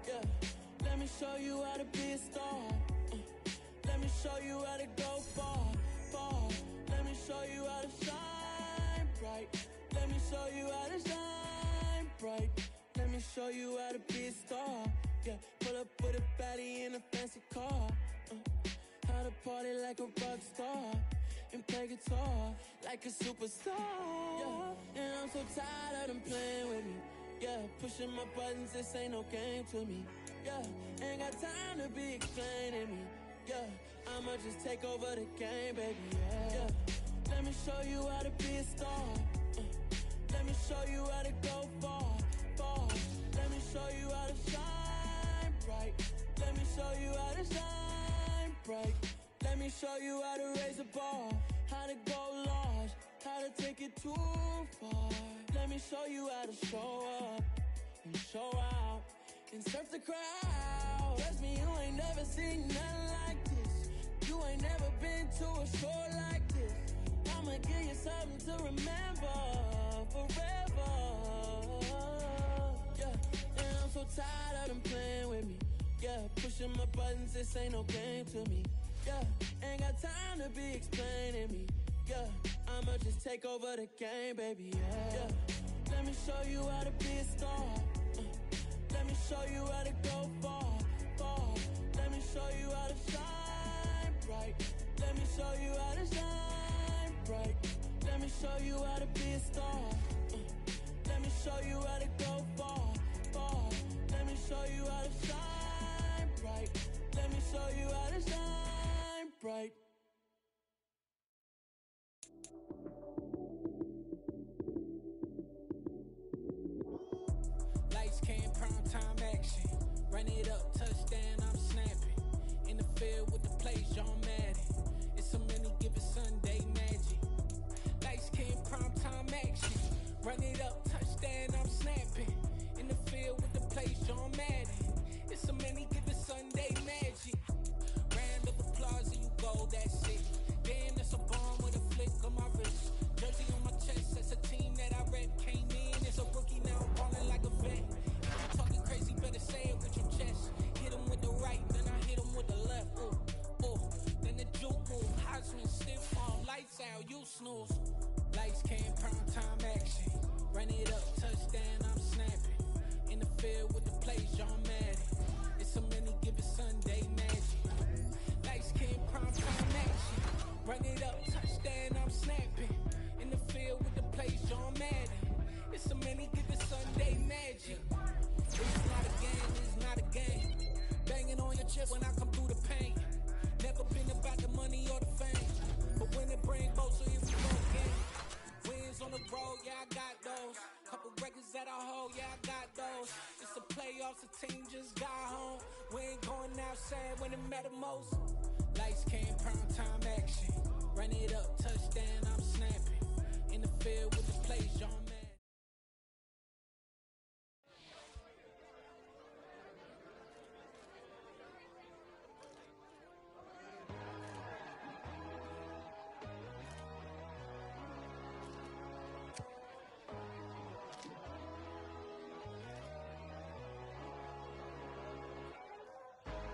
Yeah, let me show you how to be a star. Let me show you how to go far, far. Let me show you how to shine bright. Let me show you how to shine bright. Let me show you how to be a star. Yeah, pull up with a baddie in a fancy car. How to party like a rock star and play guitar like a superstar. Yeah, and I'm so tired of them playing with me. Yeah, pushing my buttons, this ain't no game to me. Yeah, ain't got time to be explaining me. Yeah, I'ma just take over the game, baby. Yeah, let me show you how to be a star. Let me show you how to go far, far. Let me show you how to shine bright. Let me show you how to shine bright. Let me show you how to raise a bar, how to go large, how to take it too far. Let me show you how to show up and show out and surf the crowd. Trust me, you ain't never seen nothing like this. You ain't never been to a show like this. I'ma give you something to remember forever. Yeah, and I'm so tired of them playing with me. Yeah, pushing my buttons, this ain't no game to me. Yeah, ain't got time to be explaining me. Yeah, I'ma just take over the game, baby. Yeah, let me show you how to be a star. Let me show you how to go far, far. Let me show you how to shine bright. Let me show you how to shine bright. Let me show you how to be a star. Let me show you how to go far, far. Let me show you how to shine bright. Let me show you how to shine bright. Lights came, prime time action. Run it up, touchdown, I'm snapping. In the field with the plays, John Madden. It's so many, give it Sunday magic. Lights came, prime time action. Run it up, touchdown, I'm snapping. In the field with the plays, John Madden. It's so many, give it Sunday magic. Round of applause and you go, that's it. Damn, that's a bomb with a flick on my wrist. Jersey on my chest, that's a team that I rep. Came in as a rookie, now I'm balling like a vet. If you talking crazy, better say it with your chest. Hit him with the right, then I hit him with the left. Ooh, ooh, then the juke move. Heisman, stiff arm, lights out, you snooze. Lights came, prime time action. Run it up, touchdown, I'm snapping. In the field with the plays, John Madden. It's so many, give it Sunday magic. Lights came, prime time action. Run it up, touchdown, I'm snapping. In the field with the plays, John Madden. It's so many, give it Sunday magic. It's not a game, it's not a game. Banging on your chest when I come through the pain. Never been about the money or the fame. But when it bring both, so here we go again. Wins on the road, yeah, I got those. Couple records that I hold, yeah, I got those. It's the playoffs, the team just got home. We ain't going outside when it matter most. Lights came, prime time action. Run it up, touchdown, I'm snapping. In the field with the plays, John Madden.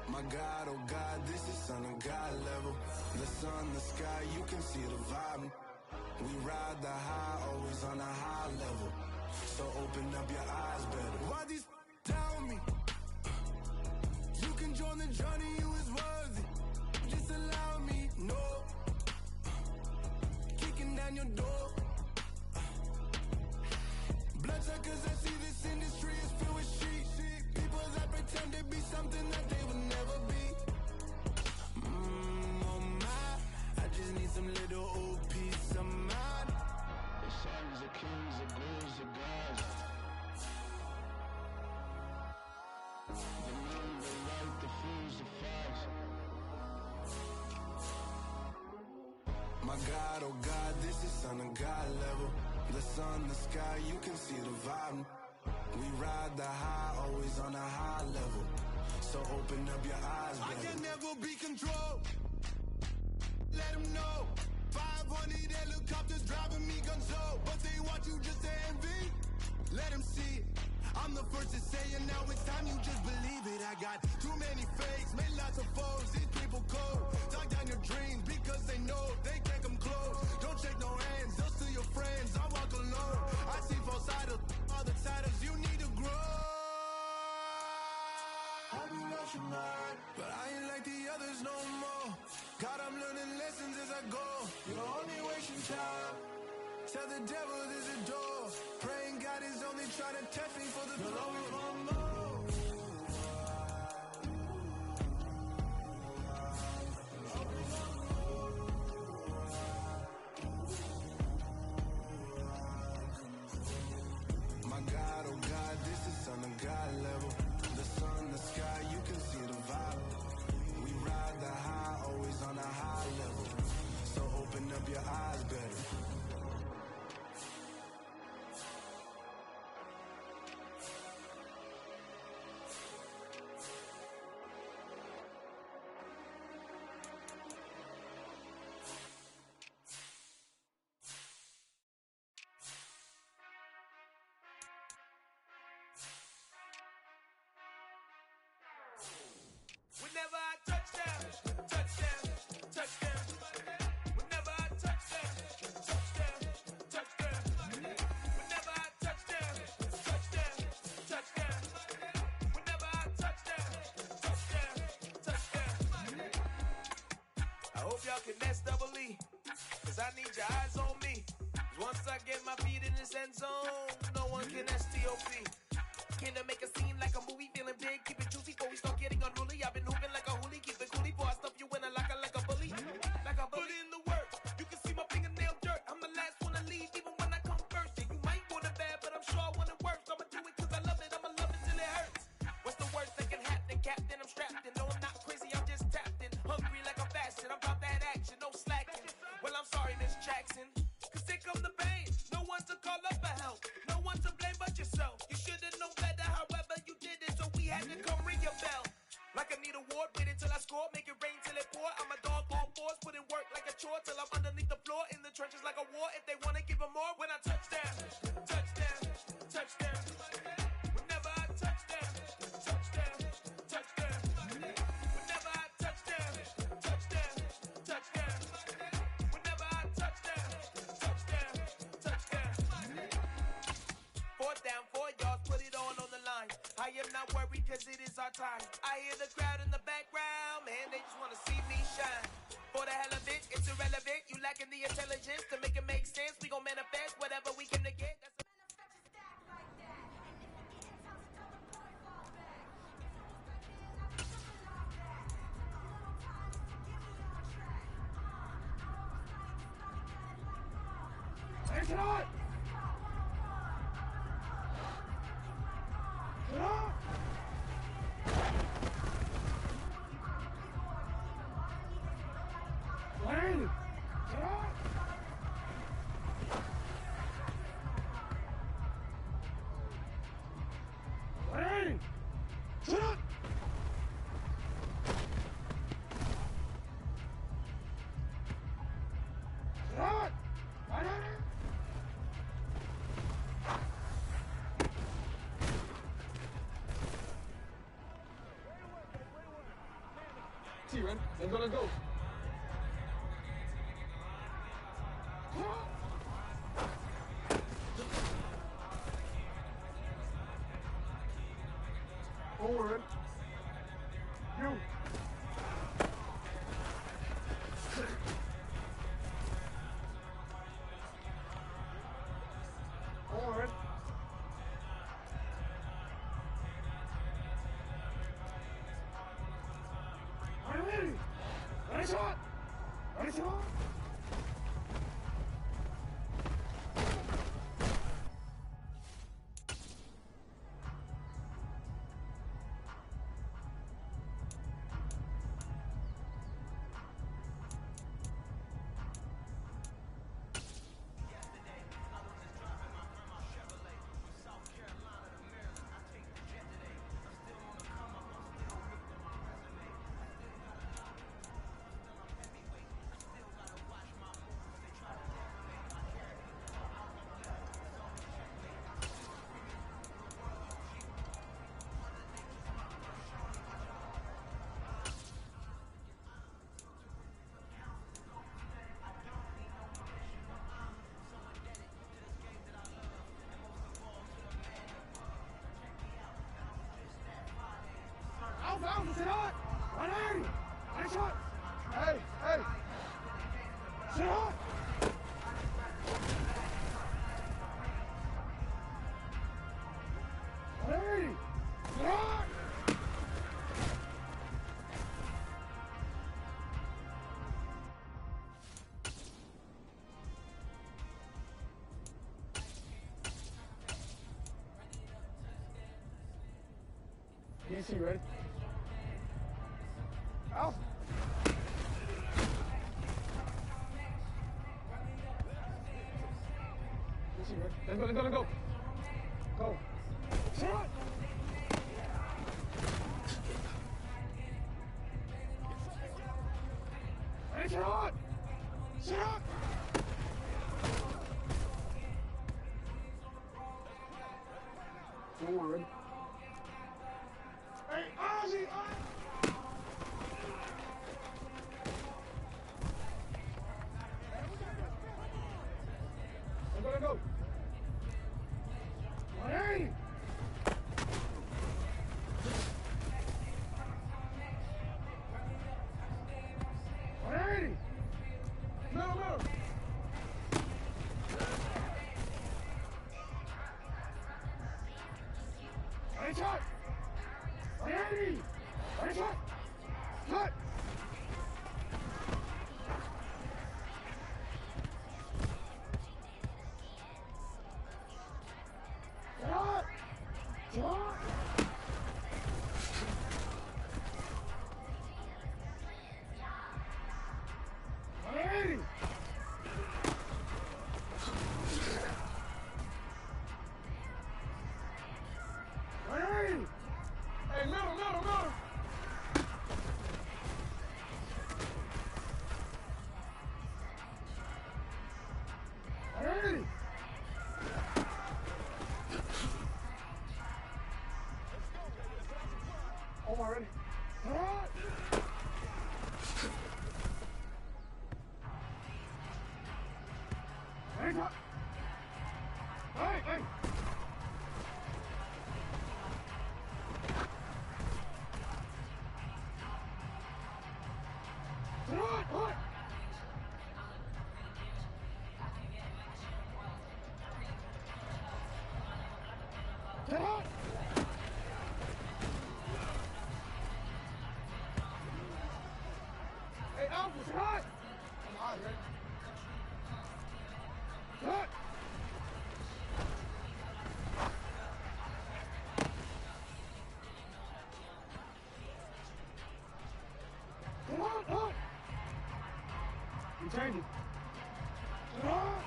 My God, oh God, this is Son of God level. The sun, the sky, you can see the vibe. We ride the high, always on a high level. So open up your eyes better. Why these tell me? You can join the journey, you is worthy. Just allow me, no. Kicking down your door. Bloodsuckers, I see this industry is filled with sheep. People that pretend to be something that they will never be. Oh my, I just need some little old peace of mind. The sons of kings, the ghouls, the gods. The moon, the light, the fools, the fogs. My God, oh God, this is Son of God level. The sun, the sky, you can see the vibe. We ride the high, always on a high level. So open up your eyes, baby. I can never be controlled. Let them know. 500 helicopters driving me gonzo. But they want you just to envy. Let them see it. I I'm the first to say it, now it's time you just believe it. I got too many fakes, made lots of foes. These people cold. Talk down your dreams because they know they can't come close. Don't shake no hands, they'll still your friends. I walk alone. I see false idols, all the titles. You need to grow. I've been watching mine, but I ain't like the others no more. God, I'm learning lessons as I go. You're only wasting time. Tell the devil there's a door. Praying God is only trying to test me for the glory for more. My God, oh God, this is on a God level. The sun, the sky, you can see the vibe. We ride the high, always on a high level. So open up your eyes better. Whenever I touchdown, touchdown, touchdown. Whenever I touchdown, touchdown, touchdown. Whenever I touchdown, touchdown, touchdown. Whenever I touchdown, touchdown, touchdown. I hope y'all can nest double E, cause I need your eyes on me. 'Cause once I get my feet in this end zone, no one can STOP. Can to make a scene like a movie, feeling big, keep it juicy before we start getting unruly. I've been hooping like a hoolie, keep it coolie before I stuff you in a locker like a bully. Like a bully. Put in the work, you can see my fingernail dirt. I'm the last one to leave, even when I come first. Yeah, you might want it bad, but I'm sure I want it worse. I'ma do it 'cause I love it, I'ma love it till it hurts. What's the worst that can happen, Captain? I'm strapped in. No, I'm not crazy, I'm just tapped in. Hungry like I'm fasting, I'm about that action, no slacking. Well, I'm sorry, Miss Jackson, 'cause here come the pain. No one to call up for help, no one to blame but yourself. You should've known better, however you did it, so we had to come ring your bell. Like I need a award, wait until I score, make it rain till it pour. I'm a dog on fours, put in work like a chore till I'm underneath the floor, in the trenches like a war. If they wanna give them more, when I touchdown, touchdown, touchdown. Whenever I touchdown, touchdown, touchdown. Whenever I touchdown, touchdown, touchdown. Whenever I touchdown, touchdown, touchdown. Fourth down, 4 yards, put it on the line. I am not worried 'cause it is our time. I hear the crowd in the background, man, they just wanna see me shine. For the hell of it, it's irrelevant. You lacking the intelligence to make it make sense. We gon' manifest whatever we came to get. That's T-Ren, let's go. Forward. You. Forward. Ready. Ready shot. Ready shot. DC, ready? Alpha. DC, ready? Let's go. Go. Shot. Hey, shot. Shot. One more, ready? Hey, Ozzy! Let's go. 180! 180! Middle. Ready, shot! 180! Ready, shot! Cut! Shot! Shot! 180! 180! Hey, middle! Hey! Oh, already. Shot! Hey, shot! Hey! What? Get out! Hey, Alpha, shot! Come on, ready? Shot! Come on! You change it. Shot!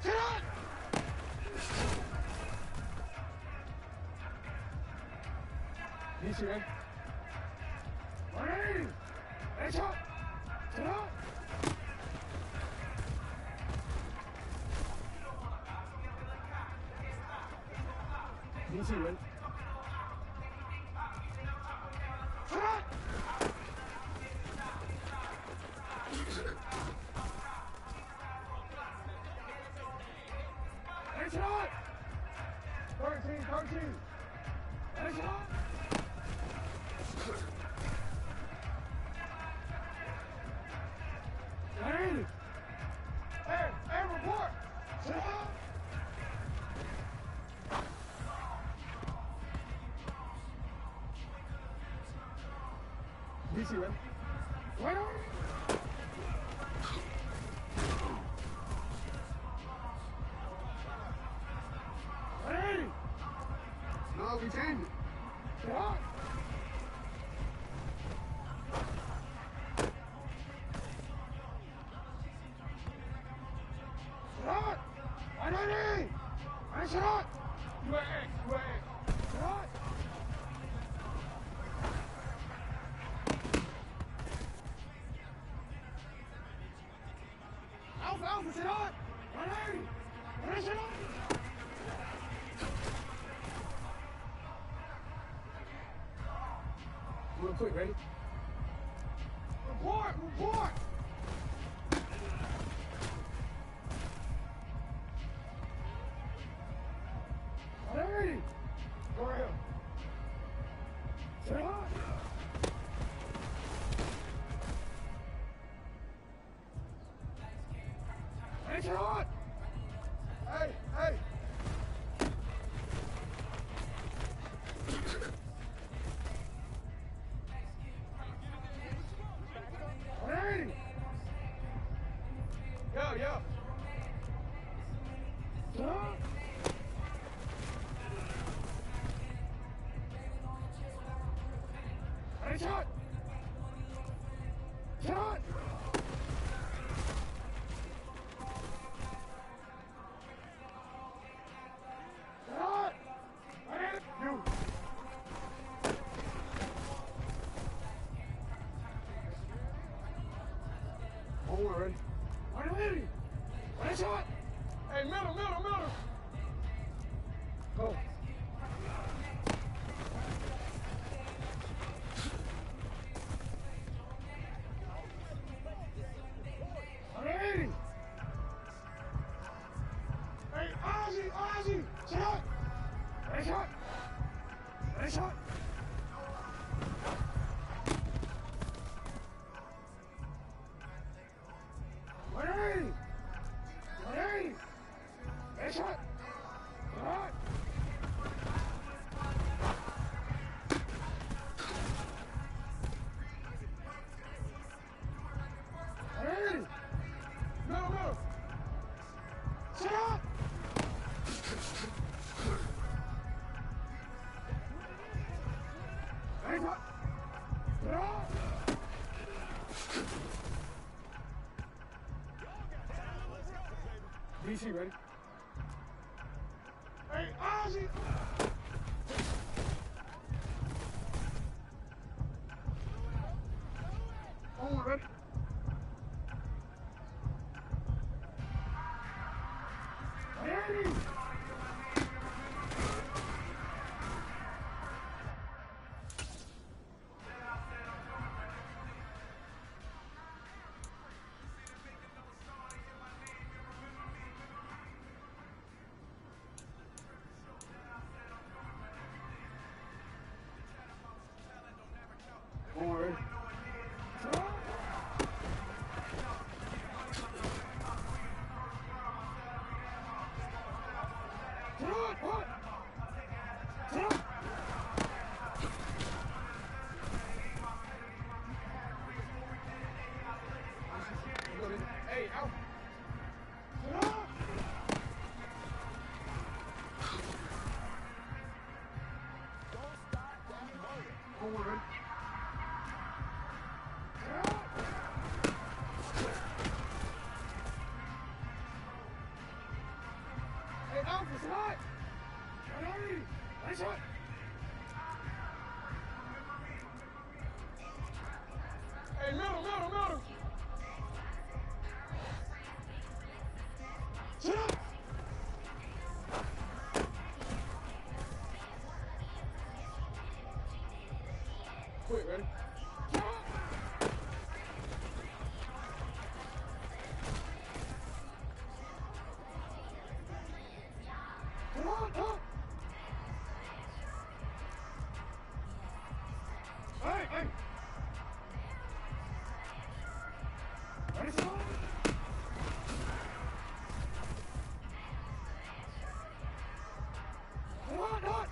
Shot! DC, ready? 180! Hey, shot! Shot! DC, ready? Shot! Hey, shot! 13! Hey, shot! Hey, report! Shot! DC, ready? Wait on! Hey! No, we changed it. Shot! Shot! 180! Hey, shot! UAA! Shot! Alpha, shot! 180! Hey, shot! Real quick, ready? Report! 180! Go ahead. Shot! Hey, shot! Hey! On one, ready? Ready? Ready, shot! Hey, middle! Go. Ready? Hey, Ozzy! Shot! Ready, shot! Ready, shot! Ready! Ready, shot! Shot! Ready! Middle! Shot! Ready, shot! Shot! DC, ready? Hey, Ozzy! On one, ready? Ready! On one, ready? Hey, out! On one, ready? Hey, Alpha, shot! Ready? Ready, shot! Hey, middle! Shut up! Quick, ready? Come on! Hey! Ready, shot! Hot!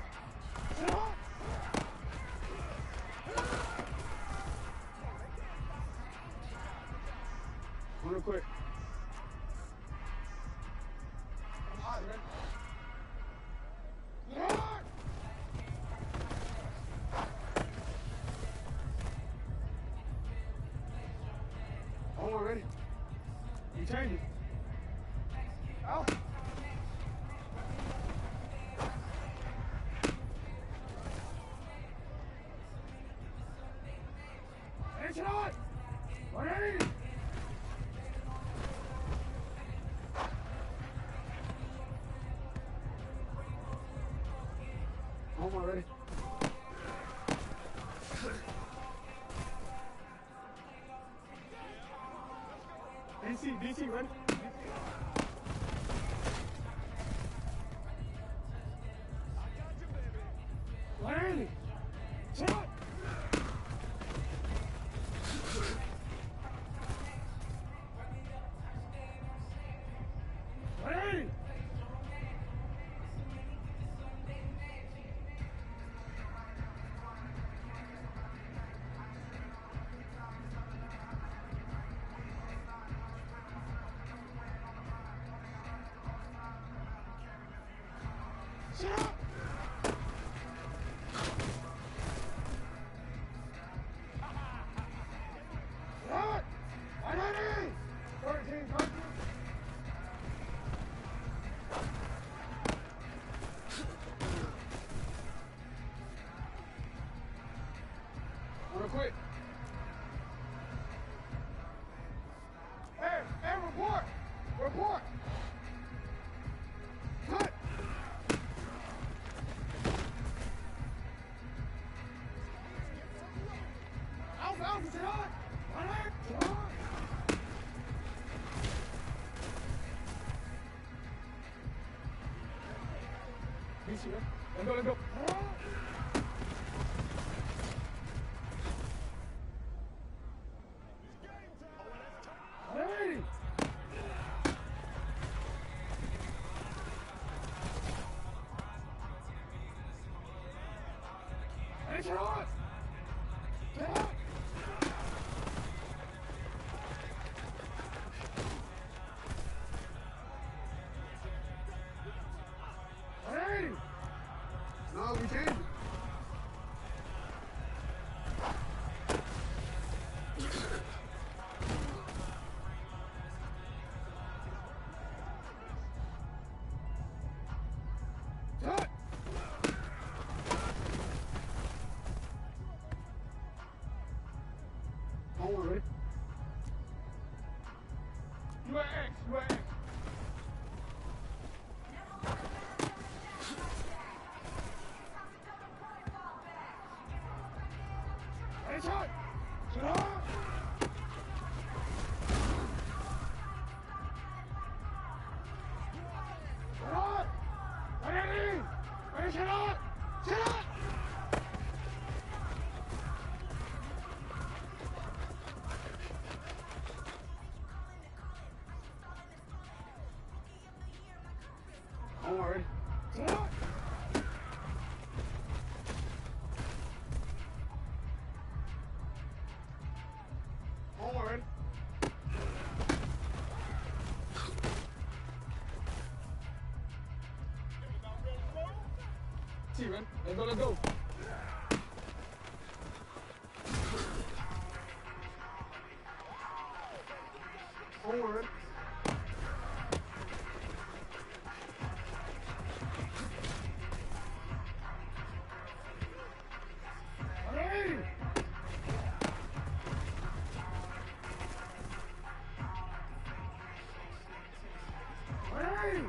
Real quick. I'm hot, man. Hot! On one, ready? You change it. Out. Hey, shot! Ready? On one, ready? DC, ready? Ready? Shot! Ready? Shot! Shot! 180! 13 punches. Real quick. Hey, report. Cut. Alpha, Alpha, sit on. Alert. Sit on. He's here. Let's go, let's go. Hey! Hey, sit on! Sit on! Hey! No, we can't. Cut! Don't worry. You are X, you are X. Hey, shot! Shut up! Shut up! Ready? Ready, shut up! Shut up! Don't worry. Shut up! Don't worry. Steven, let's go, let's go. Don't worry. Hey! Hey!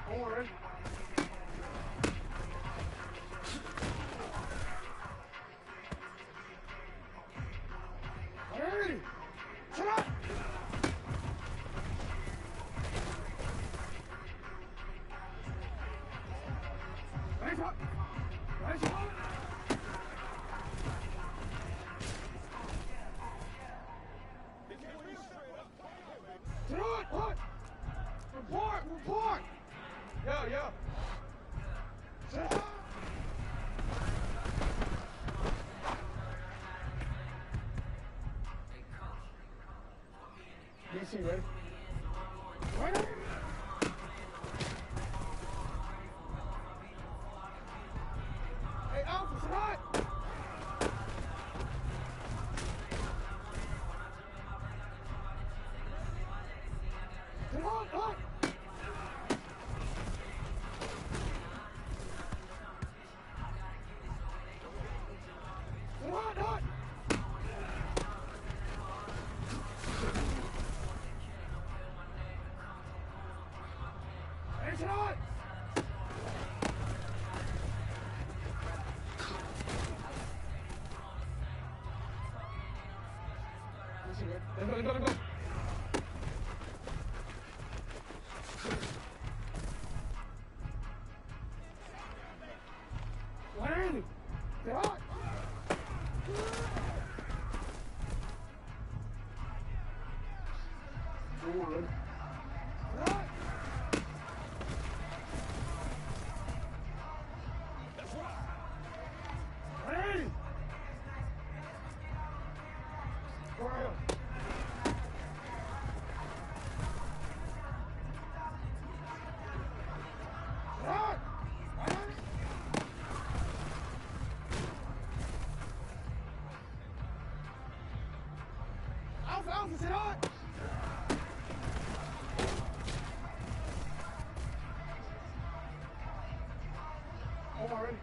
Don't worry. Hey! Shut up! Hey, shut up! Hey, shut up! Sit on! What? Report! Report! Yeah. Sit up! DC, ready? Ready? Hey, Alpha, sit on! Sit on! Hey, sit on! Let's go. What are you? Sit on! Forward. Sit on! Ready? For real. Sit on! Alpha, sit on! Don't worry.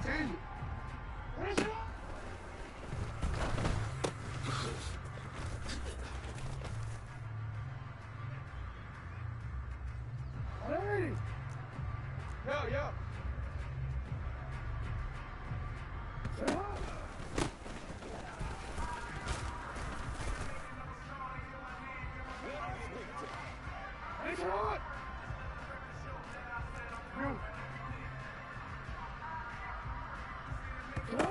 Change it. Finish it up. Hey! Yo. Sit up. Finish it up. You. Sit up.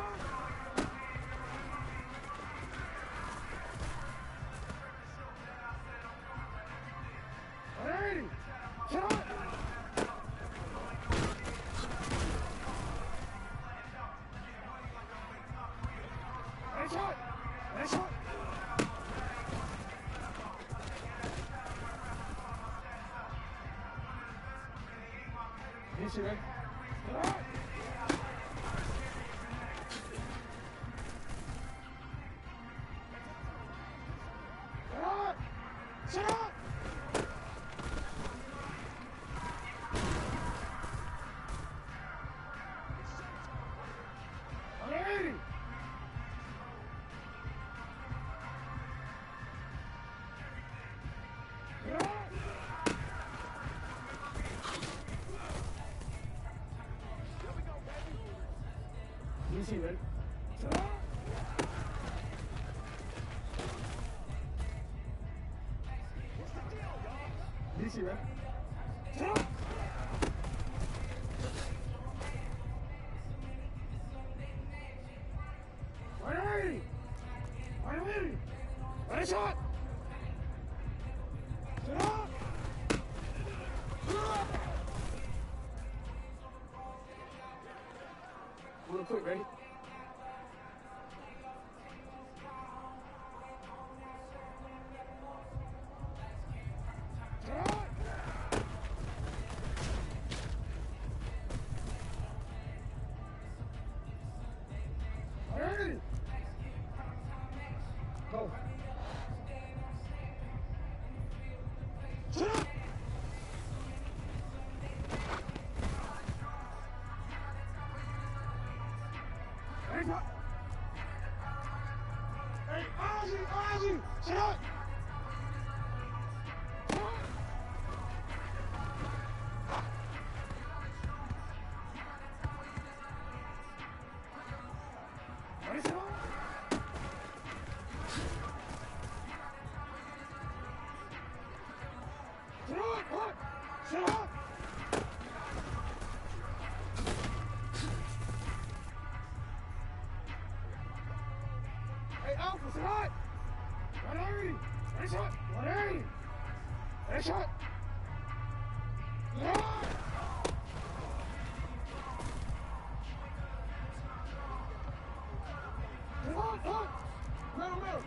Hey! Sit up. Nice shot! Nice shot! Easy, man. All right. All right. Sit up! All right. Easy, man. Easy, man. Ready! Ready, shot! Real quick, ready? Ready? Go. Sit up! Hands up! Hey, Ozzy! Sit up! Sit up! Ready, sit up? Sit up! What? Sit up! Hey, Alpha, sit up! 180! Ready, shot! 180! Ready, shot! Yeah! Middle.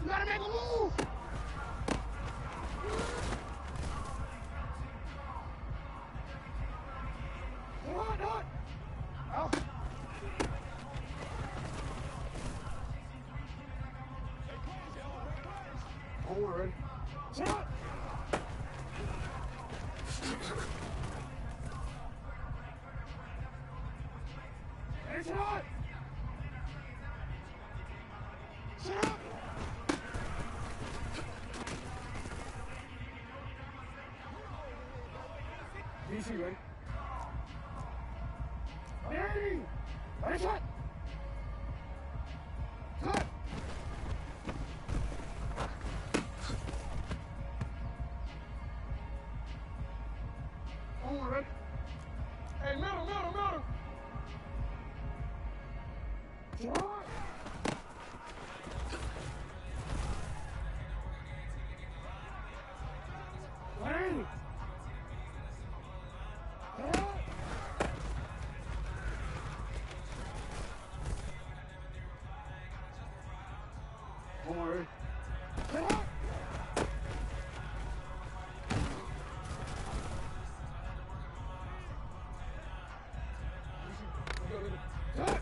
You gotta make a move! Do it! Out. Forward. Shot! Hey, shot! Shot! DC, ready? Ready! Ready, shot! Cut! Forward, ready? Hey, middle! Shot! Ready! Shot! Forward. Shot! Cut!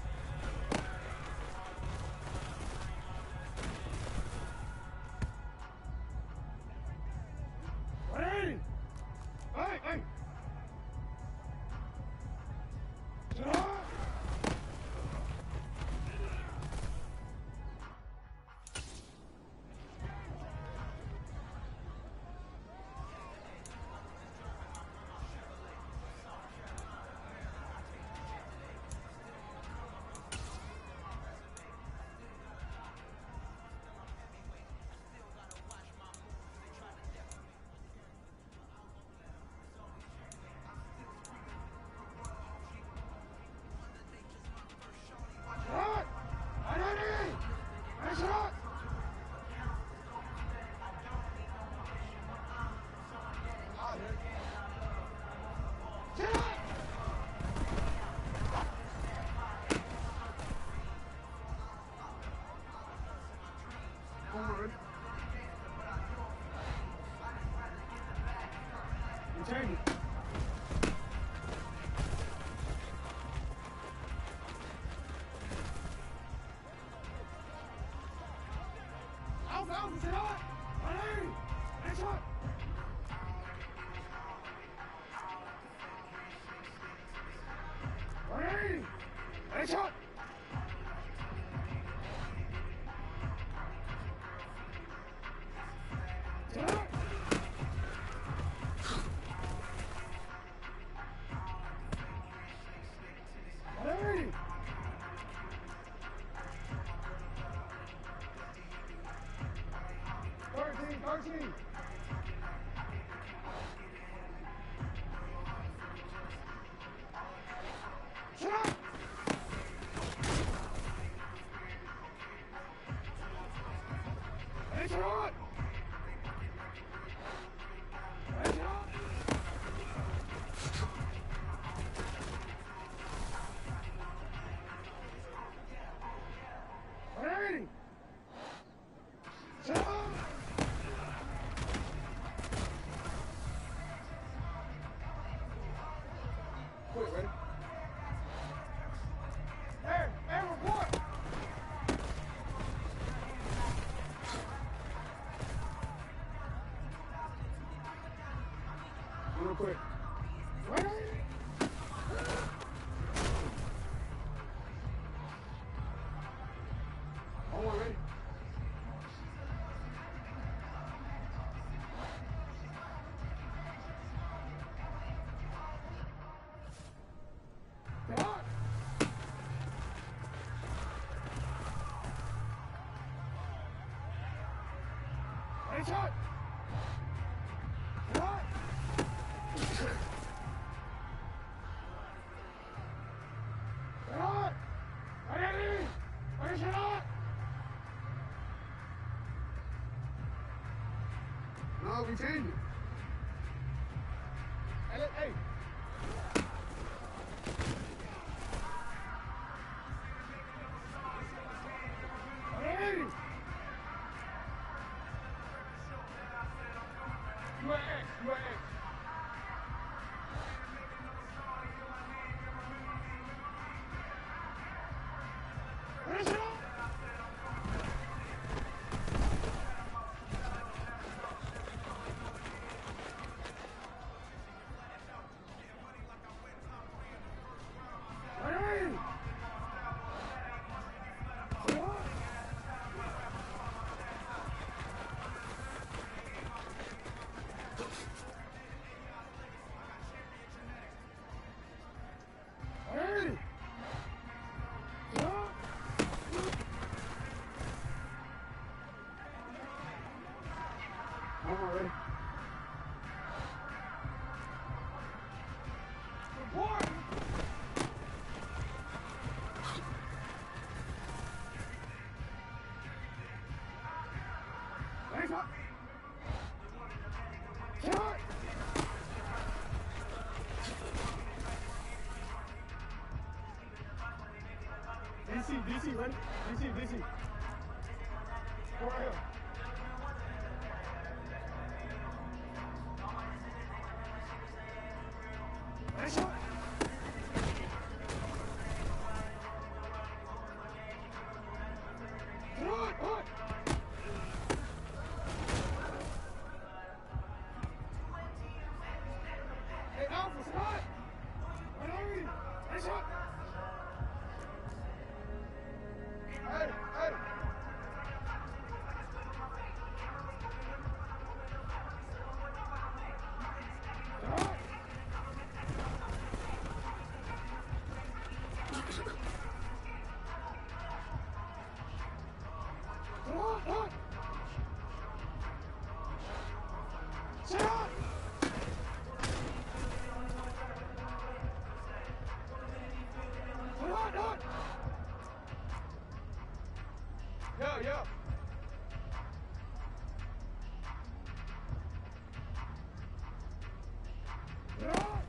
Alpha, sit on! Ready! Next one! Ready! Next one! Sit on! Ready! 13. Shut up! Hey, shut up! Hey, shut up! Ready! Shut up! Quit, ready? Hey, report! Real quick. Ready? Hold on, ready? Come on! Ready, shot! Come on! Come on! Ready? Ready, shot! No, we changed it. Hey! Ready? You are X. Ready, shot! Ready? Come on! Ready? Come on! Come on, ready? Report! Ready, shot! Shot! DC, ready? DC. Go right here. Ready, shot! Hot! Hey, Alpha, spot! Ready? Ready, shot! Hey! Hot! Hot! Shut up! Hot! Yo! Hot!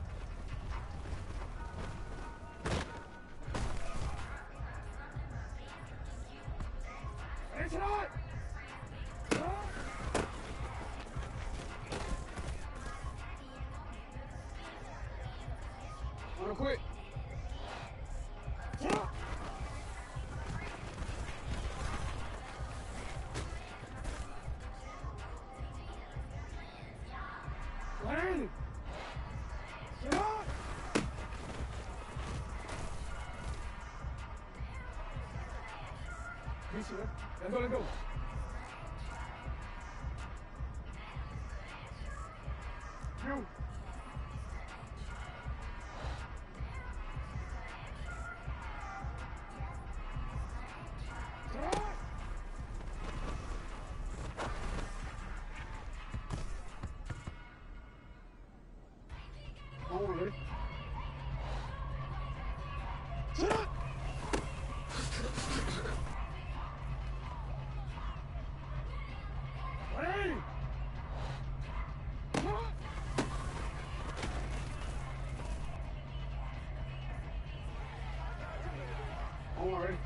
Ready, shot! Real quick. Shut up! 一起人，人多人够。六。Forward. Sit up. Ready. Forward.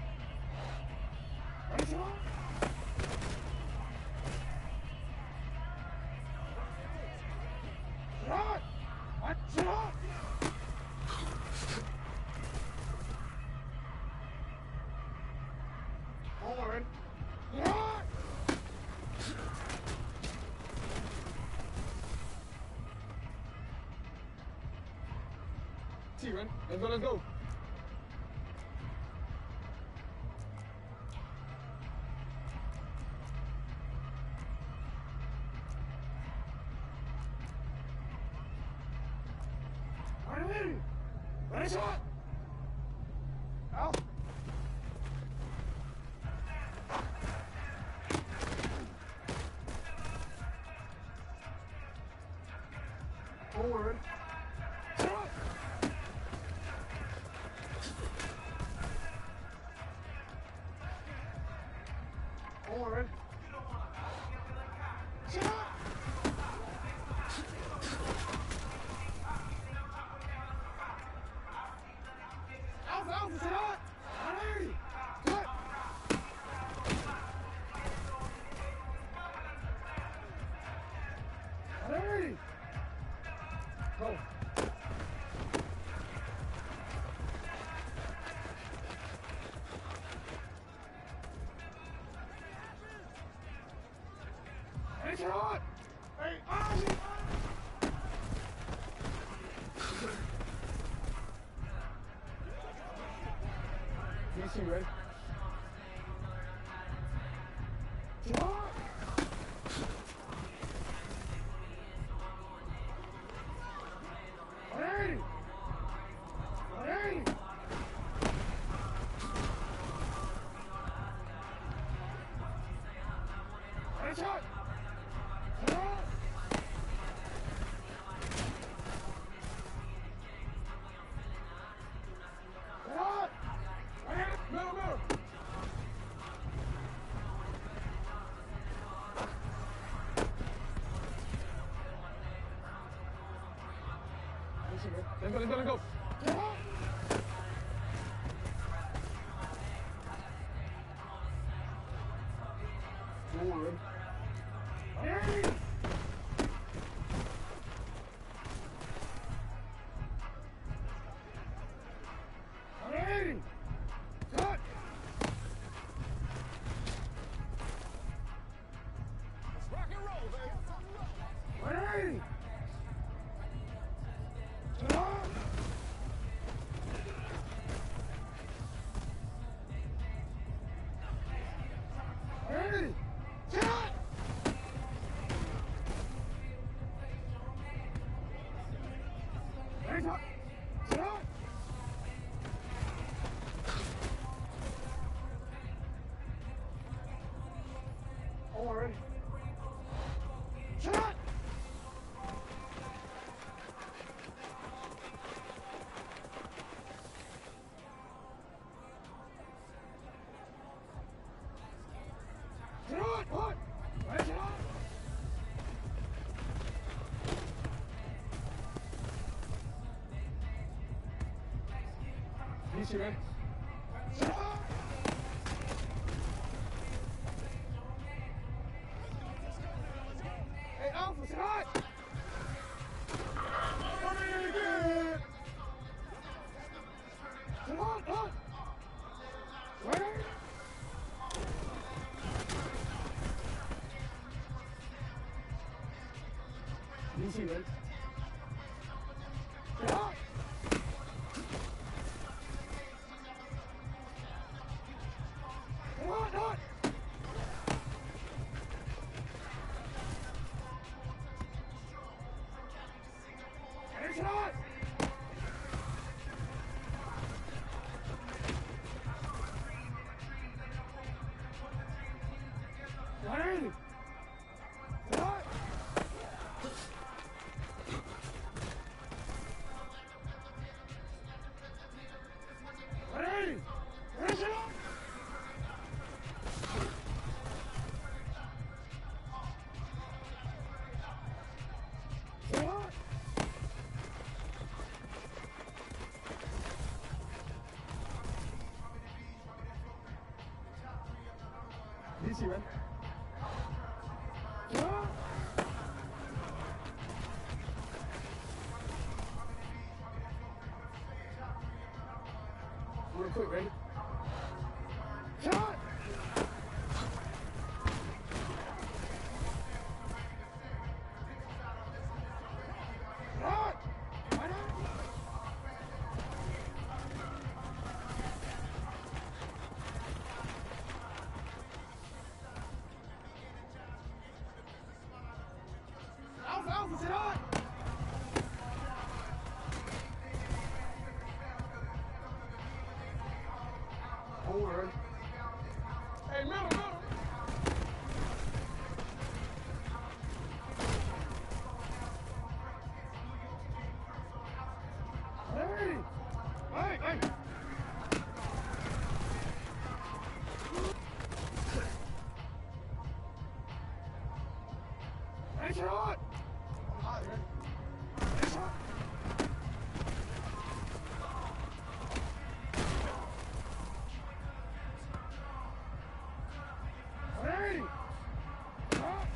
Ready, sit up. Sit up. Sit up. Forward. Yeah. T-run. Let's go. Ready. Ready, shot. Out. Forward. Shot. Forward. Shot. Alpha, Alpha, shot. Ready. Cut. Ready. Go. Hey, shot. Hey, DC, ready? Shot. Ready. Ready. Ready, shot. Shot. Shot. Ready. Move, move. Let's go. Shot. Forward. Ready. Ready. Cut. Let's rock and roll, baby. Ready. Shot. Ready. Shot. Ready, shot. Shot. Forward. Shot. Shot. What? Ready, shot. DC, ready? Shot. Hey, Alpha, shot. Coming in again. Shot, shot. Ready? DC, ready? Shot. Shot, shot. Easy, man. Shot! Real quick, ready? Shot! Shot! Right on! Alpha, sit on! Over. Hey, middle, middle. Hey! Hey, hey! Hey, shot! I'm hot, man. Hey, shot! Hey! Shot!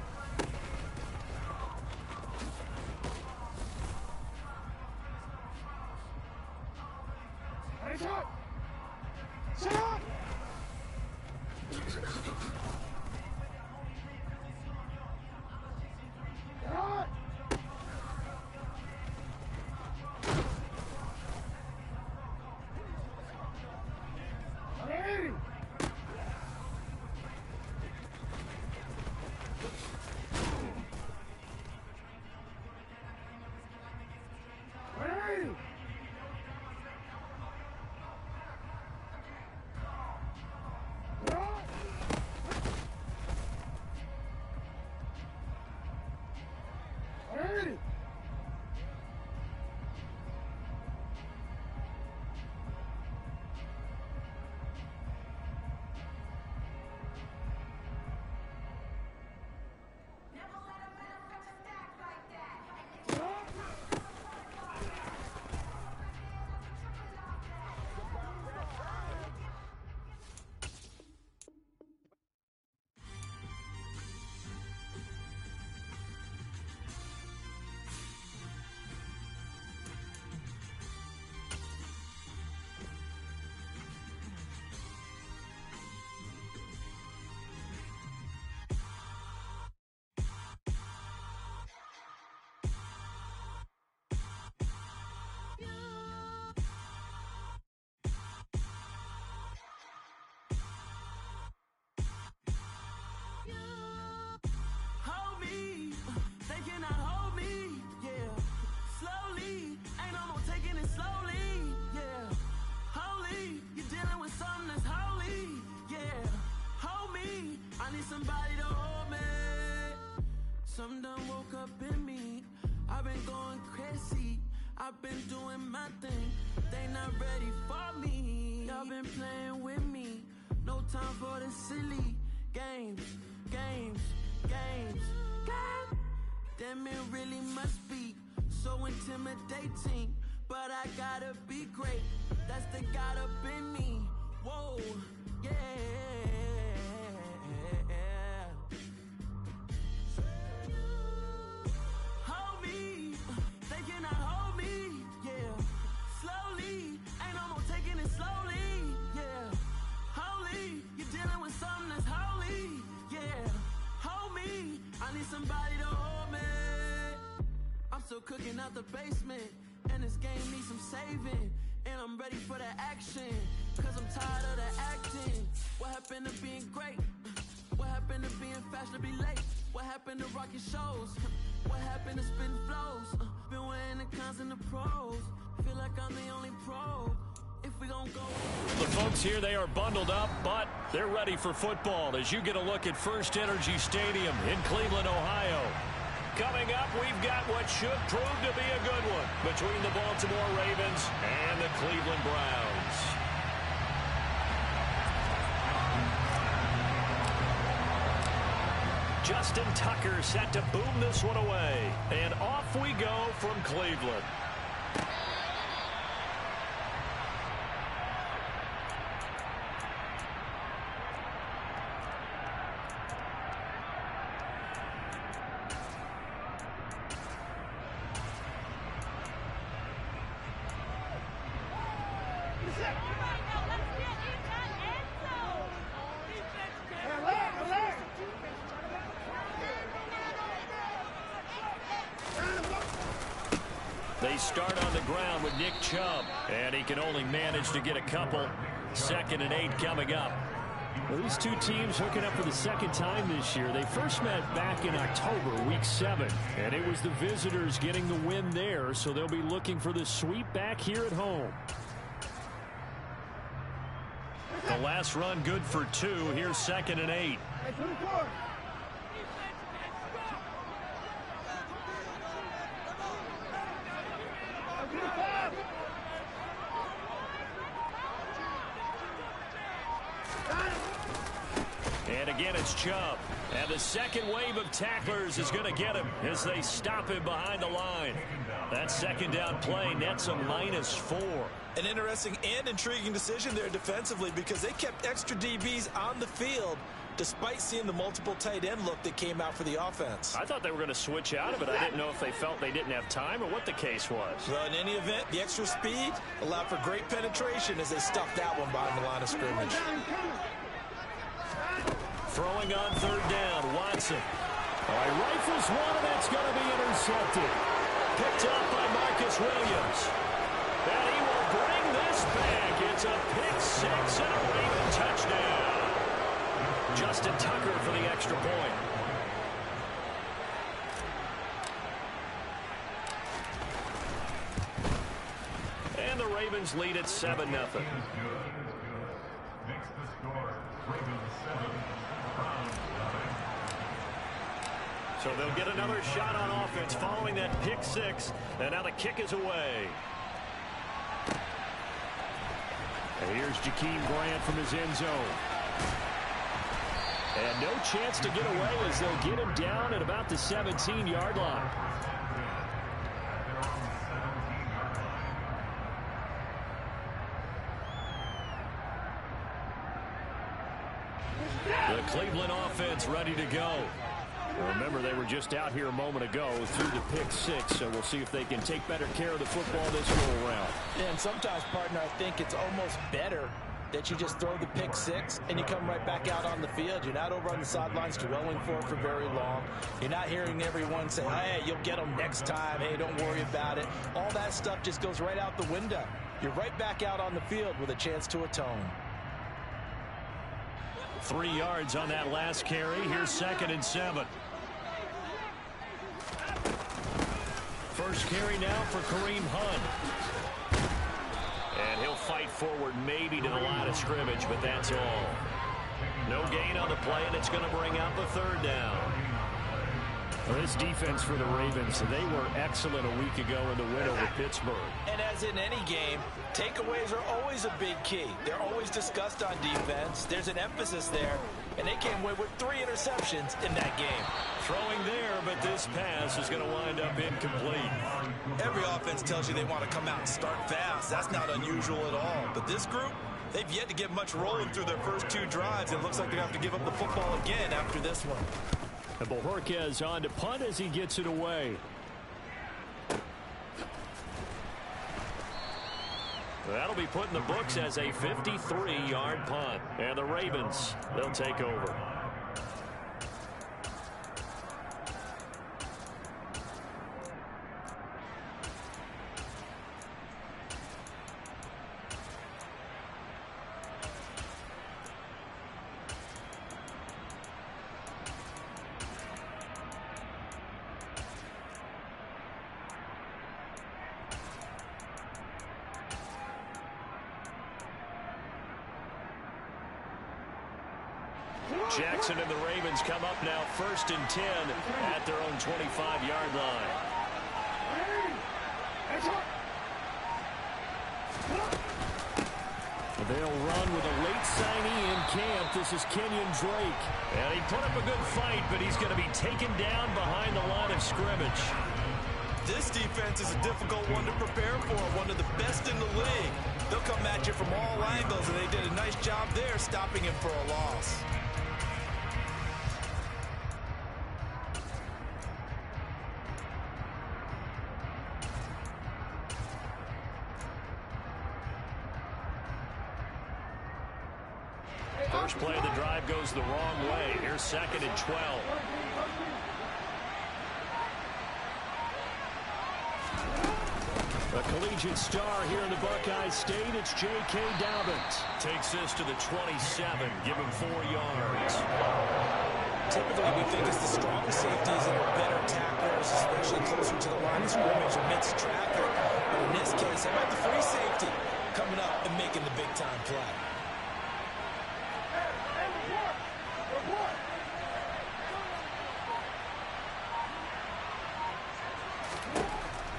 Hey, shot! Shot! Shot! Hey! Hey! Shot! Hey! Hold me, they cannot hold me, yeah. Slowly, ain't no more taking it slowly, yeah. Holy, you're dealing with something that's holy, yeah. Hold me, I need somebody to hold me. Something done woke up in me, I've been going crazy, I've been doing my thing, they not ready for me. Y'all been playing with me, no time for the silly games, games, games, games. Damn, it really must be so intimidating, but I gotta be great, that's the God up in me. Whoa, yeah. Hold me, they cannot hold me, yeah. Slowly, ain't no more taking it slowly, yeah. Holy, you're dealing with something that's holy, yeah. Hold me, I need somebody to hold me. I'm still cooking out the basement, and this game needs some saving. And I'm ready for the action, cause I'm tired of the acting. What happened to being great? What happened to being fashionably late? What happened to rocking shows? What happened to spitting flows? Been weighing the cons and the pros. Feel like I'm the only pro. If we gon' go. The folks here, they are bundled up, but they're ready for football as you get a look at First Energy Stadium in Cleveland, Ohio. Coming up, we've got what should prove to be a good one between the Baltimore Ravens and the Cleveland Browns. Justin Tucker set to boom this one away. And off we go from Cleveland. start on the ground with Nick Chubb. And he can only manage to get a couple. 2nd and 8 coming up. Well, these two teams hooking up for the second time this year. They first met back in October, week 7. And it was the visitors getting the win there, so they'll be looking for the sweep back here at home. The last run good for 2. Here's 2nd and 8. And again, it's Chubb. And the second wave of tacklers is going to get him as they stop him behind the line. That second down play nets a -4. An interesting and intriguing decision there defensively because they kept extra DBs on the field despite seeing the multiple tight end look that came out for the offense. I thought they were going to switch out of it. I didn't know if they felt they didn't have time or what the case was. Well, in any event, the extra speed allowed for great penetration as they stuffed that one behind the line of scrimmage. Throwing on 3rd down, Watson. All right, rifles one, and that's going to be intercepted. Picked up by Marcus Williams. And he will bring this back. It's a pick 6 and a Raven touchdown. Justin Tucker for the extra point. And the Ravens lead at 7-0. So they'll get another shot on offense following that pick 6. And now the kick is away. And here's Jakeem Grant from his end zone. And no chance to get away as they'll get him down at about the 17-yard line. The Cleveland offense ready to go. Remember, they were just out here a moment ago through the pick 6, so we'll see if they can take better care of the football this go-around. And sometimes, partner, I think it's almost better that you just throw the pick 6 and you come right back out on the field. You're not over on the sidelines dwelling for it for very long. You're not hearing everyone say, hey, you'll get them next time. Hey, don't worry about it. All that stuff just goes right out the window. You're right back out on the field with a chance to atone. 3 yards on that last carry. Here's 2nd and 7. First carry now for Kareem Hunt. And he'll fight forward maybe to the line of scrimmage, but that's all. No gain on the play, and it's going to bring out the 3rd down. Well, this defense for the Ravens, they were excellent a week ago in the win over Pittsburgh. And as in any game, takeaways are always a big key. They're always discussed on defense. There's an emphasis there, and they came away with 3 interceptions in that game. Throwing there, but this pass is going to wind up incomplete. Every offense tells you they want to come out and start fast. That's not unusual at all. But this group, they've yet to get much rolling through their first 2 drives. It looks like they have to give up the football again after this one. And Bojorquez on to punt as he gets it away. That'll be put in the books as a 53-yard punt. And the Ravens, they'll take over. Jackson and the Ravens come up now 1st and 10 at their own 25-yard line. They'll run with a late signee in camp. This is Kenyon Drake. And he put up a good fight, but he's going to be taken down behind the line of scrimmage. This defense is a difficult one to prepare for, one of the best in the league. They'll come at you from all angles, and they did a nice job there stopping him for a loss. First play of the drive goes the wrong way. Here's 2nd and 12. A collegiate star here in the Buckeye State, it's J.K. Dobbins. Takes this to the 27, give him 4 yards. Typically, we think it's the strong safeties that are better tacklers, especially closer to the line of scrimmage amidst traffic. But in this case, how about the free safety coming up and making the big-time play?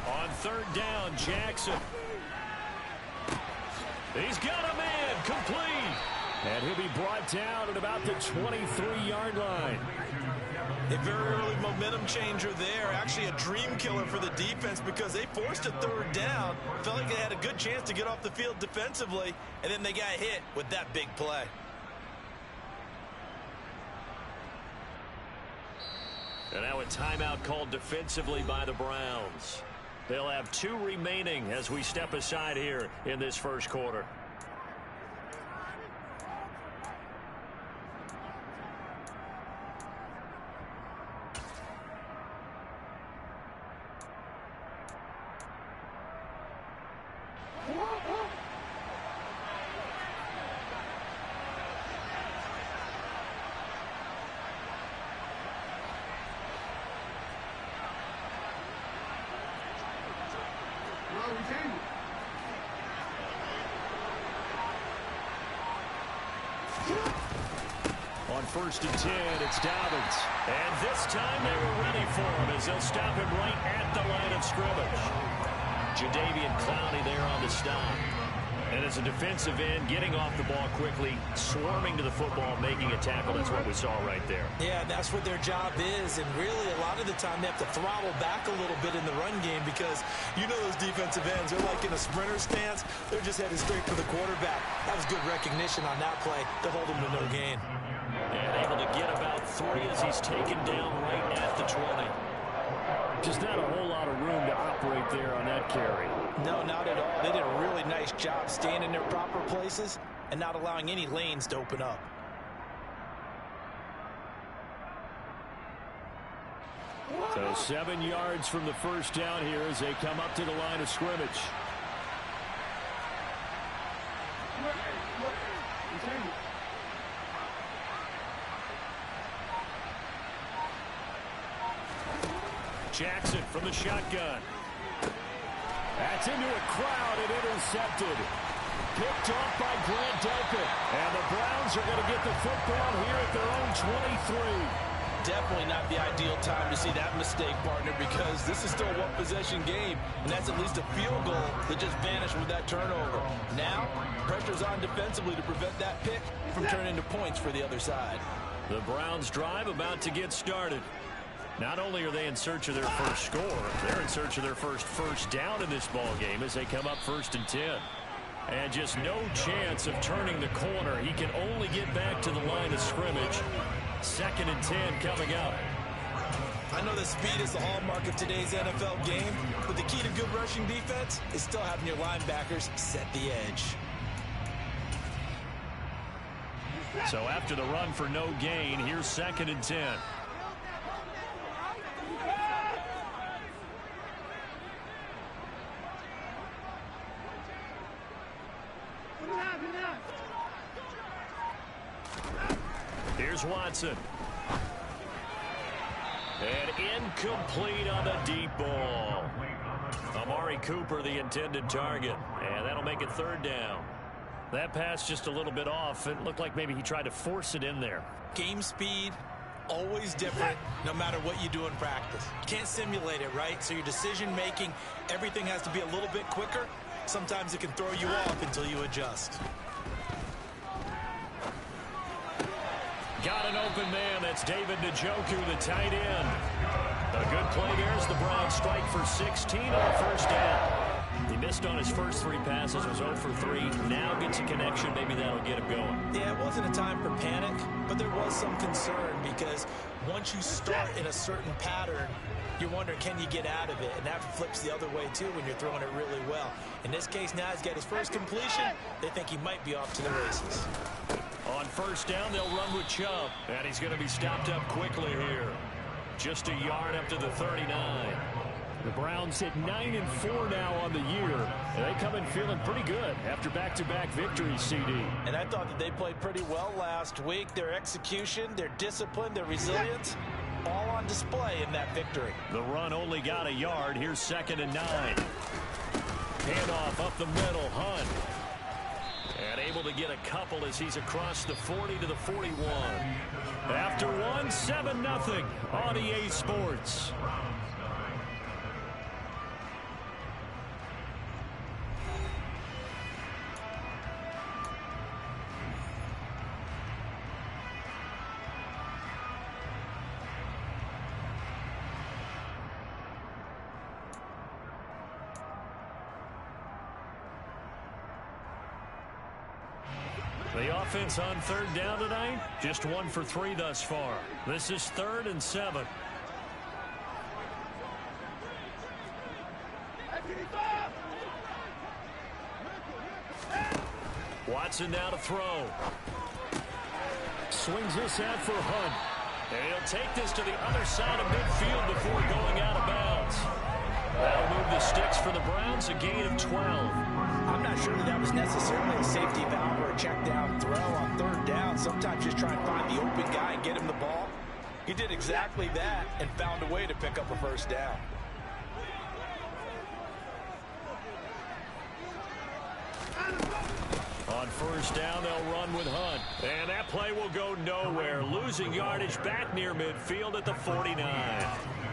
On 3rd down, Jackson. He's got a man, complete. And he'll be brought down at about the 23-yard line. A very early momentum changer there. Actually a dream killer for the defense because they forced a 3rd down. Felt like they had a good chance to get off the field defensively, and then they got hit with that big play. And now a timeout called defensively by the Browns. They'll have 2 remaining as we step aside here in this first quarter. On 1st and 10, it's Dobbins. And this time they were ready for him as they'll stop him right at the line of scrimmage. Jadeveon Clowney there on the stop. And as a defensive end, getting off the ball quickly, swarming to the football, making a tackle. That's what we saw right there. Yeah, that's what their job is. And really, a lot of the time, they have to throttle back a little bit in the run game because you know those defensive ends, they're like in a sprinter stance. They're just headed straight for the quarterback. That was good recognition on that play to hold him to no gain. And able to get about 3 as he's taken down right at the 20. Just not a whole lot of room to operate there on that carry. No, not at all. They did a really nice job staying in their proper places and not allowing any lanes to open up. So 7 yards from the first down here as they come up to the line of scrimmage. Jackson from the shotgun. That's into a crowd and intercepted. Picked off by Grant Delpit. And the Browns are going to get the football here at their own 23. Definitely not the ideal time to see that mistake, partner, because this is still a one-possession game, and that's at least a field goal that just vanished with that turnover. Now, pressure's on defensively to prevent that pick from turning into points for the other side. The Browns drive about to get started. Not only are they in search of their first score, they're in search of their first down in this ball game as they come up 1st and 10. And just no chance of turning the corner. He can only get back to the line of scrimmage. 2nd and 10 coming up. I know that speed is the hallmark of today's NFL game, but the key to good rushing defense is still having your linebackers set the edge. So after the run for no gain, here's 2nd and 10. Here's Watson. And incomplete on the deep ball. Amari Cooper, the intended target. And that'll make it 3rd down. That pass just a little bit off. It looked like maybe he tried to force it in there. Game speed, always different, no matter what you do in practice. You can't simulate it, right? So your decision-making, everything has to be a little bit quicker. Sometimes it can throw you off until you adjust. Got an open man. That's David Njoku, the tight end. A good play there as the Browns strike for 16 on the 1st down. He missed on his first 3 passes, was 0 for 3. Now gets a connection. Maybe that'll get him going. Yeah, it wasn't a time for panic, but there was some concern because once you start in a certain pattern, you're wondering, can you get out of it? And that flips the other way, too, when you're throwing it really well. In this case, now he's got his first completion. They think he might be off to the races. On 1st down, they'll run with Chubb. And he's going to be stopped up quickly here. Just a yard up to the 39. The Browns hit 9-4 now on the year. And they come in feeling pretty good after back-to-back victories, CD. And I thought that they played pretty well last week. Their execution, their discipline, their resilience, all on display in that victory. The run only got a yard. Here's 2nd and 9. Handoff up the middle, Hunt. And able to get a couple as he's across the 40 to the 41. After one, 7-0 on EA Sports. The offense on 3rd down tonight, just 1 for 3 thus far. This is 3rd and 7. Watson now to throw. Swings this out for Hunt. And he'll take this to the other side of midfield before going out of bounds. That'll move the sticks for the Browns, a gain of 12. I'm not sure that was necessarily a safety valve or a check down throw on 3rd down. Sometimes just try and find the open guy and get him the ball. He did exactly that and found a way to pick up a 1st down. On 1st down, they'll run with Hunt. And that play will go nowhere. Losing yardage back near midfield at the 49.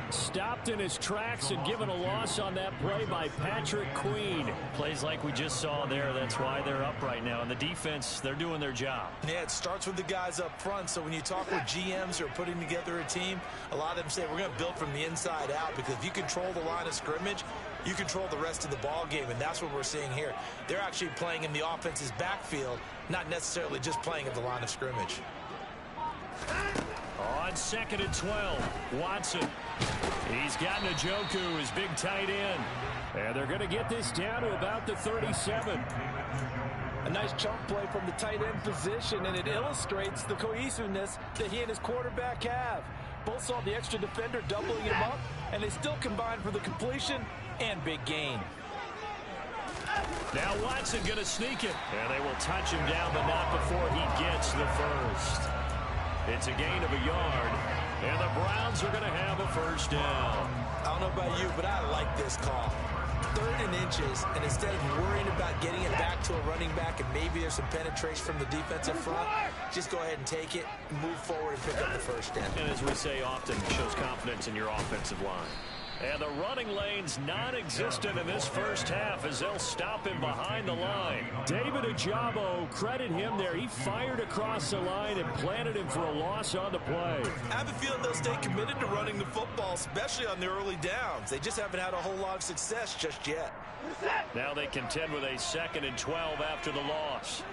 Stopped in his tracks and given a loss on that play by Patrick Queen. Plays like we just saw there. That's why they're up right now. And the defense, they're doing their job. Yeah, it starts with the guys up front. So when you talk with GMs who are putting together a team, a lot of them say we're going to build from the inside out, because if you control the line of scrimmage, you control the rest of the ball game, and that's what we're seeing here. They're actually playing in the offense's backfield, not necessarily just playing at the line of scrimmage. On 2nd and 12, Watson. He's got Njoku, his big tight end. And they're going to get this down to about the 37. A nice chunk play from the tight end position, and it illustrates the cohesiveness that he and his quarterback have. Both saw the extra defender doubling him up, and they still combined for the completion and big gain. Now Watson going to sneak it. And they will touch him down, but not before he gets the first. It's a gain of a yard, and the Browns are going to have a 1st down. I don't know about you, but I like this call. 3rd and inches, and instead of worrying about getting it back to a running back and maybe there's some penetration from the defensive front, just go ahead and take it, move forward, and pick up the 1st down. And as we say often, it shows confidence in your offensive line. And the running lane's non-existent in this 1st half as they'll stop him behind the line. David Ajabo, credit him there. He fired across the line and planted him for a loss on the play. I have a feeling they'll stay committed to running the football, especially on the early downs. They just haven't had a whole lot of success just yet. Now they contend with a 2nd and 12 after the loss.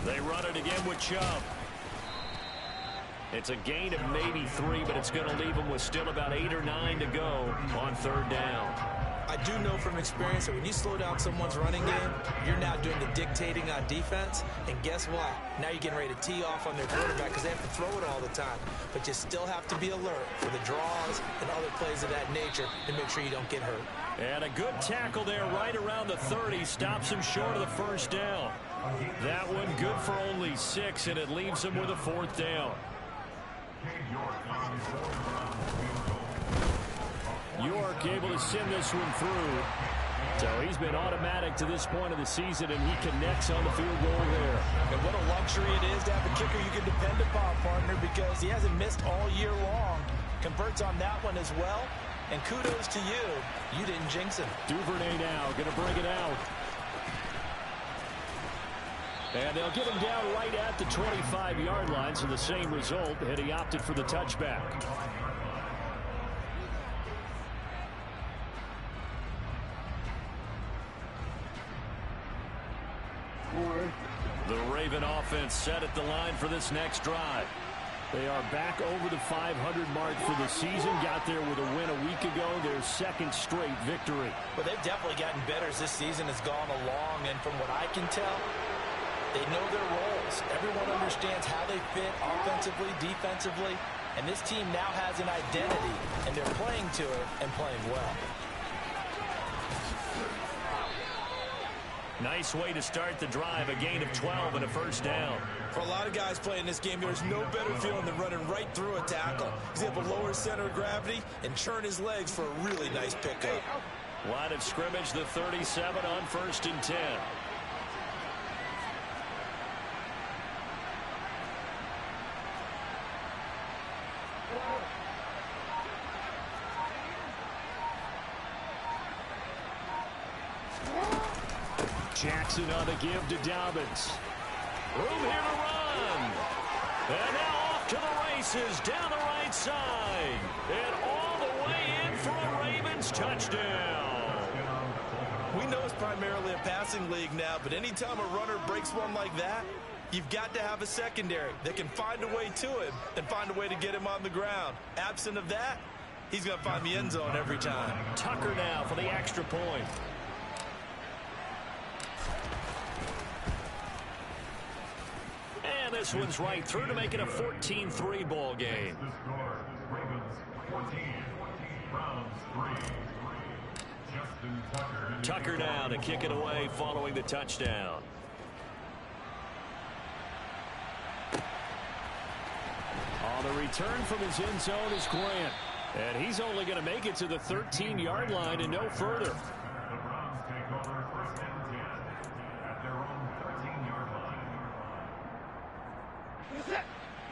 They run it again with Chubb. It's a gain of maybe 3, but it's going to leave them with still about 8 or 9 to go on 3rd down. I do know from experience that when you slow down someone's running game, you're now doing the dictating on defense. And guess what? Now you're getting ready to tee off on their quarterback because they have to throw it all the time. But you still have to be alert for the draws and other plays of that nature to make sure you don't get hurt. And a good tackle there right around the 30. Stops him short of the 1st down. That one good for only 6, and it leaves him with a 4th down. York able to send this one through. So he's been automatic to this point of the season, and he connects on the field goal there. And what a luxury it is to have a kicker you can depend upon, partner, because he hasn't missed all year long. Converts on that one as well. And kudos to you. You didn't jinx him. Duvernay now going to bring it out. And they'll get him down right at the 25-yard line, so the same result, and he opted for the touchback. The Raven offense set at the line for this next drive. They are back over the 500 mark for the season. Got there with a win a week ago, their 2nd straight victory. Well, they've definitely gotten better as this season has gone along, and from what I can tell, they know their roles. Everyone understands how they fit offensively, defensively, And this team now has an identity, and they're playing to it and playing well. Nice way to start the drive, a gain of 12 and a first down. For a lot of guys playing this game, there's no better feeling than running right through a tackle. He's able to lower his center of gravity and churn his legs for a really nice pickup. Line of scrimmage, the 37 on 1st and 10. Jackson on the give to Dobbins. Room here to run. And now off to the races down the right side. And all the way in for a Ravens touchdown. We know it's primarily a passing league now, but anytime a runner breaks one like that, you've got to have a secondary that can find a way to him and find a way to get him on the ground. Absent of that, he's going to find the end zone every time. Tucker now for the extra point. And this one's right through to make it a 14-3 ball game. Tucker now to kick it away following the touchdown. On the return from his end zone is Grant. And he's only going to make it to the 13-yard line and no further.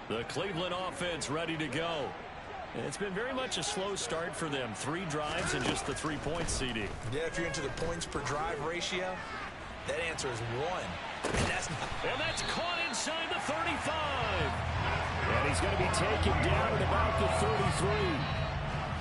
The Cleveland offense ready to go. It's been very much a slow start for them. 3 drives and just the 3 points, CD. Yeah, if you're into the points per drive ratio, that answer is 1. And that's caught inside the 35. And he's going to be taken down at about the 33.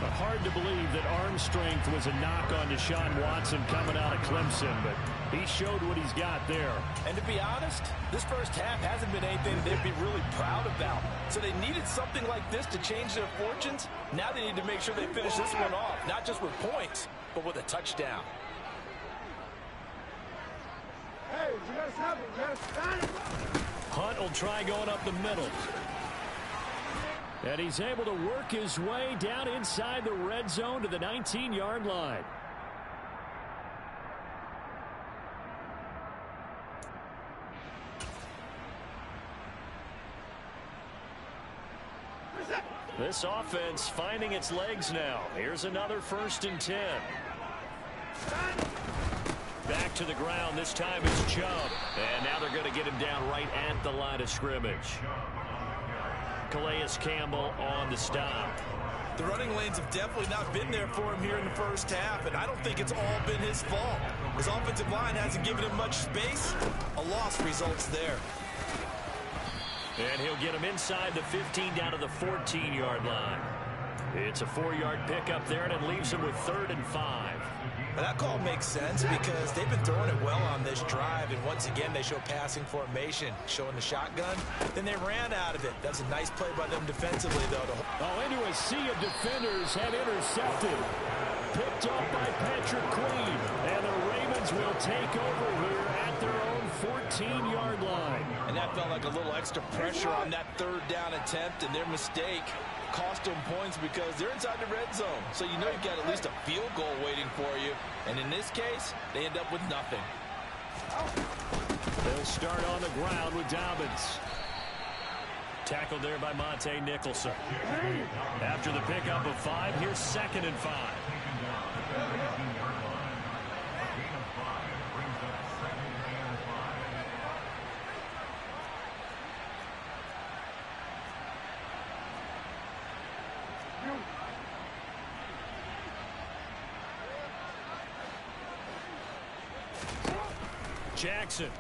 But hard to believe that arm strength was a knock on Deshaun Watson coming out of Clemson, but he showed what he's got there. And to be honest, this first half hasn't been anything they'd be really proud about. So they needed something like this to change their fortunes. Now they need to make sure they finish this one off, not just with points, but with a touchdown. Hey, you gotta stop it. You gotta stop it. Hunt will try going up the middle. And he's able to work his way down inside the red zone to the 19-yard line. This offense finding its legs now. Here's another 1st and 10. Back to the ground. This time is Chubb. And now they're going to get him down right at the line of scrimmage. Calais Campbell on the stop. The running lanes have definitely not been there for him here in the first half, and I don't think it's all been his fault. His offensive line hasn't given him much space. A loss results there. And he'll get him inside the 15 down to the 14-yard line. It's a 4-yard pickup there, and it leaves him with 3rd and 5. Now that call makes sense because they've been throwing it well on this drive, and once again they show passing formation, showing the shotgun. Then they ran out of it. That's a nice play by them defensively, though. Into a sea of defenders had intercepted. Picked up by Patrick Queen, and the Ravens will take over here at their own 14-yard line. And that felt like a little extra pressure on that 3rd down attempt, and their mistake cost them points because they're inside the red zone. So you know you've got at least a field goal waiting for you. And in this case, they end up with nothing. They'll start on the ground with Dobbins. Tackled there by Monte Nicholson. After the pickup of 5, here's 2nd and 5. Jackson.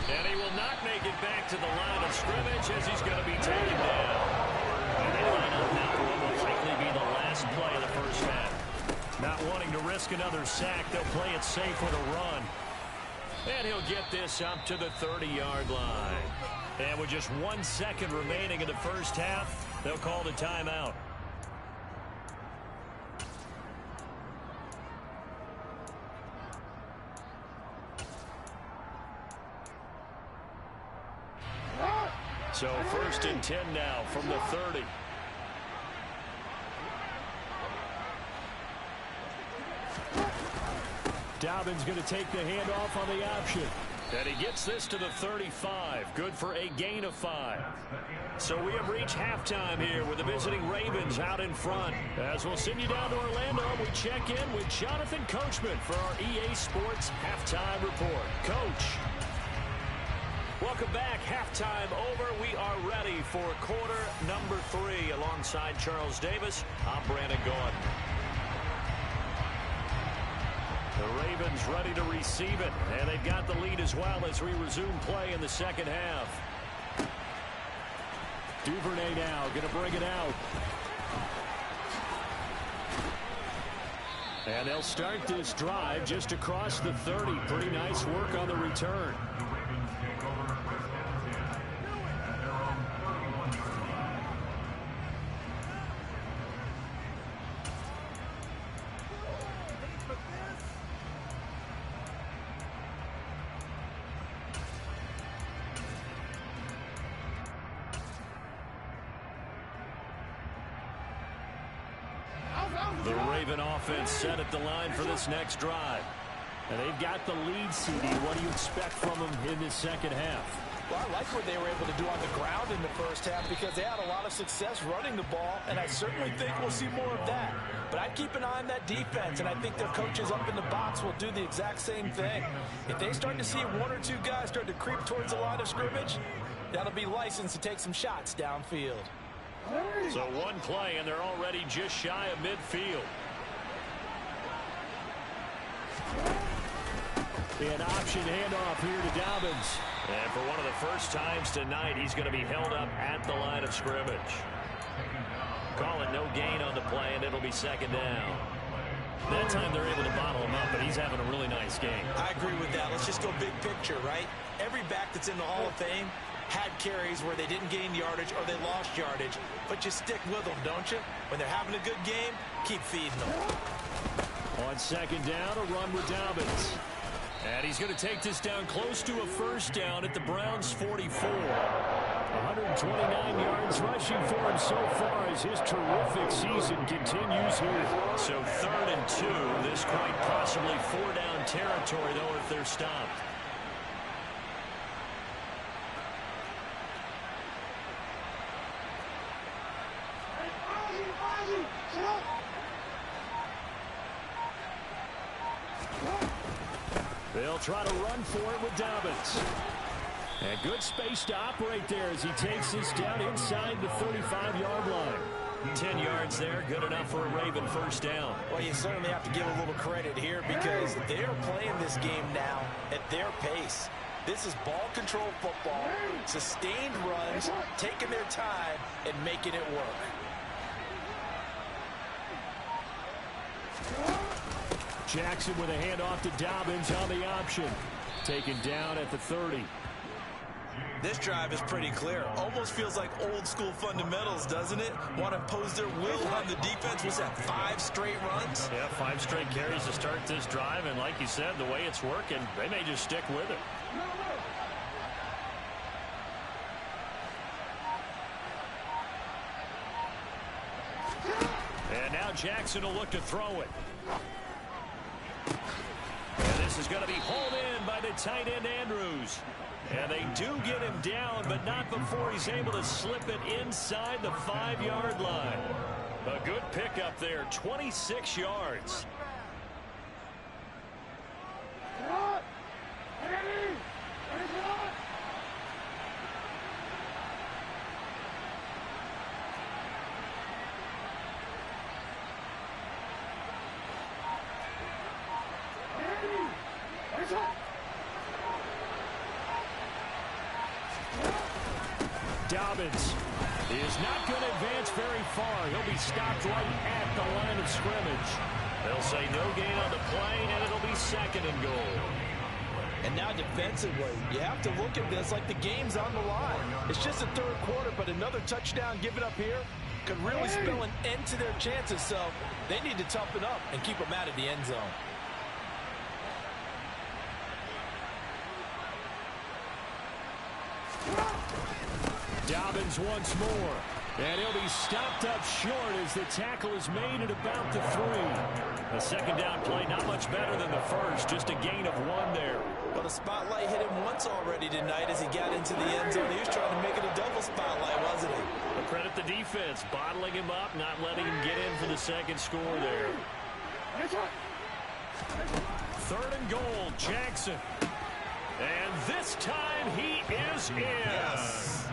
And he will not make it back to the line of scrimmage as he's going to be taken down. And they line up now for what will likely be the last play of the first half. Not wanting to risk another sack, they'll play it safe with a run. And he'll get this up to the 30-yard line. And with just 1 second remaining in the first half, they'll call the timeout. So 1st and 10 now from the 30. Dobbins going to take the handoff on the option. And he gets this to the 35. Good for a gain of 5. So we have reached halftime here with the visiting Ravens out in front. As we'll send you down to Orlando, we check in with Jonathan Coachman for our EA Sports Halftime Report. Coach. Welcome back. Halftime over. We are ready for quarter number 3 alongside Charles Davis. I'm Brandon Gordon. The Ravens ready to receive it, and they've got the lead as well as we resume play in the second half. Duvernay now going to bring it out. And they'll start this drive just across the 30. Pretty nice work on the return. The Raven offense set at the line for this next drive. And they've got the lead, CD. What do you expect from them in this second half? Well, I like what they were able to do on the ground in the first half because they had a lot of success running the ball, and I certainly think we'll see more of that. But I'd keep an eye on that defense, and I think their coaches up in the box will do the exact same thing. If they start to see 1 or 2 guys start to creep towards the line of scrimmage, that'll be licensed to take some shots downfield. So one play, and they're already just shy of midfield. An option handoff here to Dobbins. And for one of the first times tonight, he's going to be held up at the line of scrimmage. Call it no gain on the play, and it'll be second down. That time they're able to bottle him up, but he's having a really nice game. I agree with that. Let's just go big picture, right? Every back that's in the Hall of Fame had carries where they didn't gain yardage or they lost yardage, but you stick with them, don't you? When they're having a good game, keep feeding them. On second down, a run with Dobbins. And he's going to take this down close to a first down at the Browns' 44. 129 yards rushing for him so far as his terrific season continues here. So 3rd and 2. This quite possibly 4-down territory, though, if they're stopped. They'll try to run for it with Dobbins. And good space to operate there as he takes this down inside the 35-yard line. 10 yards there, good enough for a Raven first down. Well, you certainly have to give a little credit here because they're playing this game now at their pace. This is ball control football, sustained runs, taking their time and making it work. Jackson with a handoff to Dobbins on the option. Taken down at the 30. This drive is pretty clear. Almost feels like old school fundamentals, doesn't it? Want to impose their will on the defense. Was that 5 straight runs? Yeah, 5 straight carries to start this drive. And like you said, the way it's working, they may just stick with it. And now Jackson will look to throw it. And this is going to be hauled in by the tight end Andrews. And they do get him down, but not before he's able to slip it inside the 5-yard line. A good pickup there, 26 yards. Dobbins is not going to advance very far. He'll be stopped right at the line of scrimmage. They'll say no gain on the play, and it'll be 2nd and goal. And now defensively, you have to look at this like the game's on the line. It's just the 3rd quarter, but another touchdown given up here could really spell an end to their chances, so they need to toughen up and keep them out of the end zone. Dobbins once more. And he'll be stopped up short as the tackle is made at about the 3. The second down play, not much better than the first, just a gain of 1 there. Well, the spotlight hit him once already tonight as he got into the end zone. He was trying to make it a double spotlight, wasn't he? But credit the defense, bottling him up, not letting him get in for the second score there. 3rd and goal, Jackson. And this time he is in. Yes.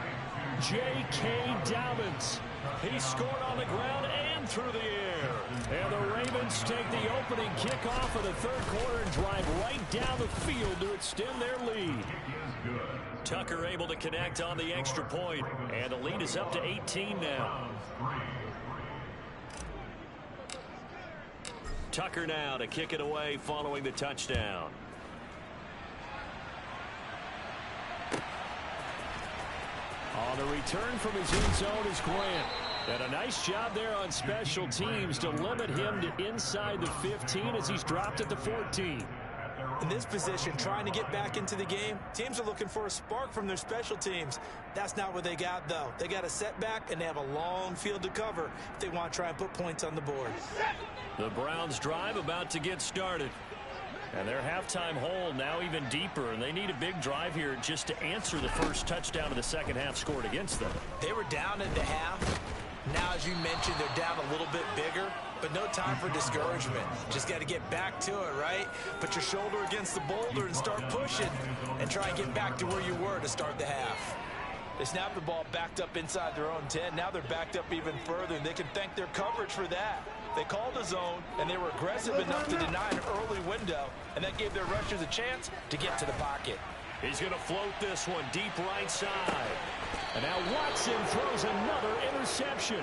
J.K. Dobbins. He scored on the ground and through the air. And the Ravens take the opening kickoff of the 3rd quarter and drive right down the field to extend their lead. Tucker able to connect on the extra point, and the lead is up to 18 now. Tucker now to kick it away following the touchdown. On the return from his end zone is Grant. And a nice job there on special teams to limit him to inside the 15 as he's dropped at the 14. In this position, trying to get back into the game, teams are looking for a spark from their special teams. That's not what they got, though. They got a setback, and they have a long field to cover if they want to try and put points on the board. The Browns drive about to get started. And their halftime hole now even deeper, and they need a big drive here just to answer the first touchdown of the second half scored against them. They were down at the half. Now, as you mentioned, they're down a little bit bigger, but no time for discouragement. Just got to get back to it, right? Put your shoulder against the boulder and start pushing and try and get back to where you were to start the half. They snapped the ball backed up inside their own 10. Now they're backed up even further, and they can thank their coverage for that. They called a zone, and they were aggressive enough to deny an early window, and that gave their rushers a chance to get to the pocket. He's going to float this one deep right side. And now Watson throws another interception.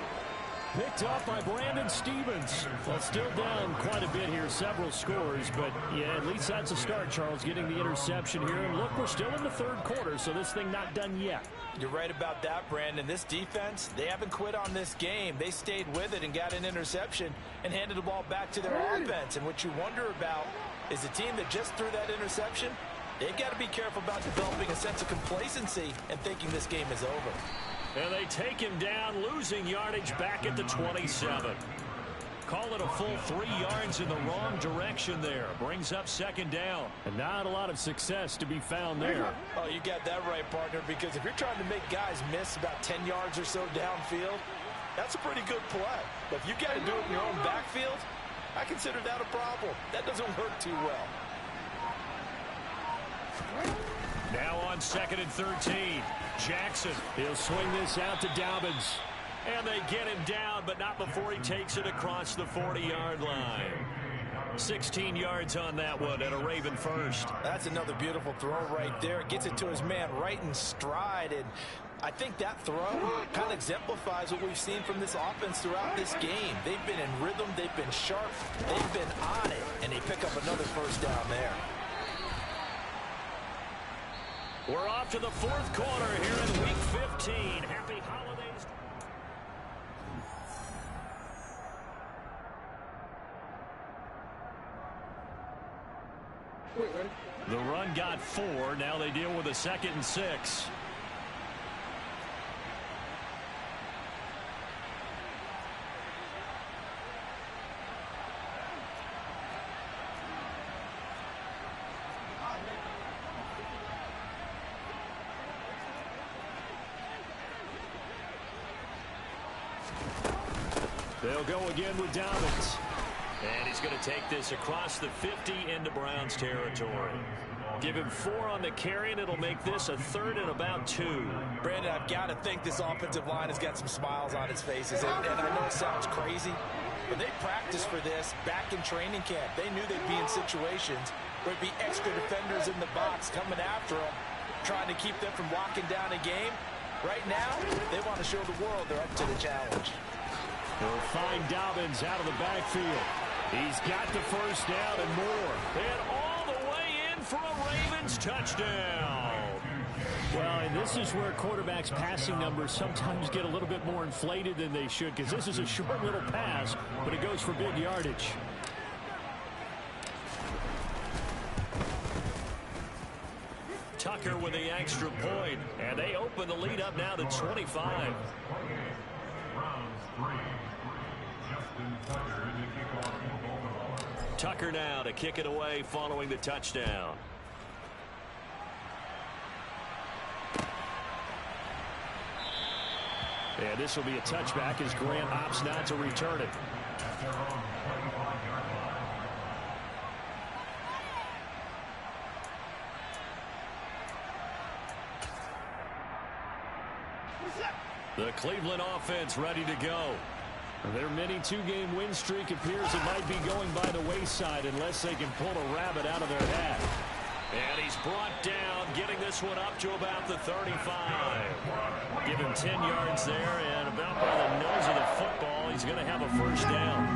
Picked off by Brandon Stevens. Well, still down quite a bit here, several scores, but yeah, at least that's a start, Charles, getting the interception here. And look, we're still in the 3rd quarter, so this thing not done yet. You're right about that, Brandon. This defense, they haven't quit on this game. They stayed with it and got an interception and handed the ball back to their offense. And what you wonder about is the team that just threw that interception, they've got to be careful about developing a sense of complacency and thinking this game is over. And they take him down, losing yardage back at the 27. Call it a full 3 yards in the wrong direction there. Brings up second down. And not a lot of success to be found there. Oh, you got that right, partner, because if you're trying to make guys miss about 10 yards or so downfield, that's a pretty good play. But if you got to do it in your own backfield, I consider that a problem. That doesn't work too well. Now on 2nd and 13. Jackson. He'll swing this out to Dobbins. And they get him down, but not before he takes it across the 40-yard line. 16 yards on that one and a Raven first. That's another beautiful throw right there. Gets it to his man right in stride. And I think that throw kind of exemplifies what we've seen from this offense throughout this game. They've been in rhythm. They've been sharp. They've been on it. And they pick up another first down there. We're off to the 4th quarter here in Week 15. Happy holidays. The run got 4. Now they deal with a 2nd and 6. They'll go again with Dobbins. And he's going to take this across the 50 into Browns territory. Give him 4 on the carry, and it'll make this a 3rd and about 2. Brandon, I've got to think this offensive line has got some smiles on its faces. And I know it sounds crazy, but they practiced for this back in training camp. They knew they'd be in situations where there'd be extra defenders in the box coming after them, trying to keep them from locking down a game. Right now, they want to show the world they're up to the challenge. They'll find Dobbins out of the backfield. He's got the first down and more. And all the way in for a Ravens touchdown. Well, and this is where quarterbacks' passing numbers sometimes get a little bit more inflated than they should, because this is a short little pass, but it goes for big yardage. Tucker with the extra point, and they open the lead up now to 25. Tucker now to kick it away following the touchdown. And this will be a touchback as Grant opts not to return it. The Cleveland offense ready to go. Their mini two-game win streak appears it might be going by the wayside unless they can pull a rabbit out of their hat. And he's brought down, getting this one up to about the 35. Give him 10 yards there, and about by the nose of the football, he's going to have a first down.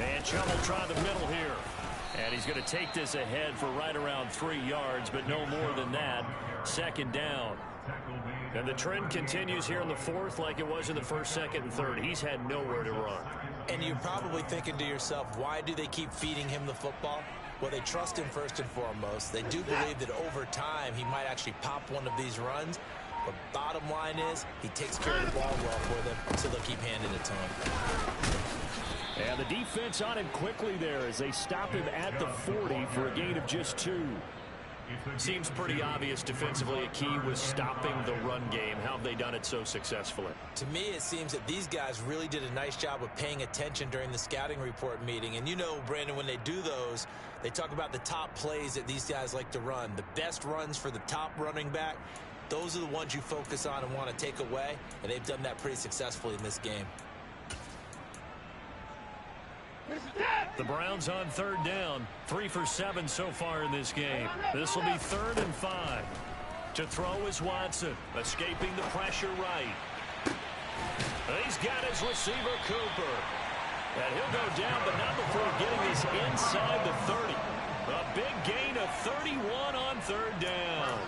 And Chubb will try the middle here. And he's going to take this ahead for right around 3 yards, but no more than that. Second down. And the trend continues here in the fourth like it was in the first, second, and third. He's had nowhere to run. And you're probably thinking to yourself, why do they keep feeding him the football? Well, they trust him first and foremost. They do believe that over time he might actually pop one of these runs. But bottom line is he takes care of the ball well for them, so they'll keep handing it to him. And the defense on him quickly there as they stop him at the 40 for a gain of just 2. Seems pretty obvious defensively a key was stopping the run game. How have they done it so successfully? To me, it seems that these guys really did a nice job of paying attention during the scouting report meeting. And you know, Brandon, when they do those, they talk about the top plays that these guys like to run. The best runs for the top running back, those are the ones you focus on and want to take away. And they've done that pretty successfully in this game. The Browns on third down. 3 for 7 so far in this game. This will be 3rd and 5. To throw is Watson. Escaping the pressure right. He's got his receiver, Cooper. And he'll go down, but not before getting this inside the 30. A big gain of 31 on 3rd down.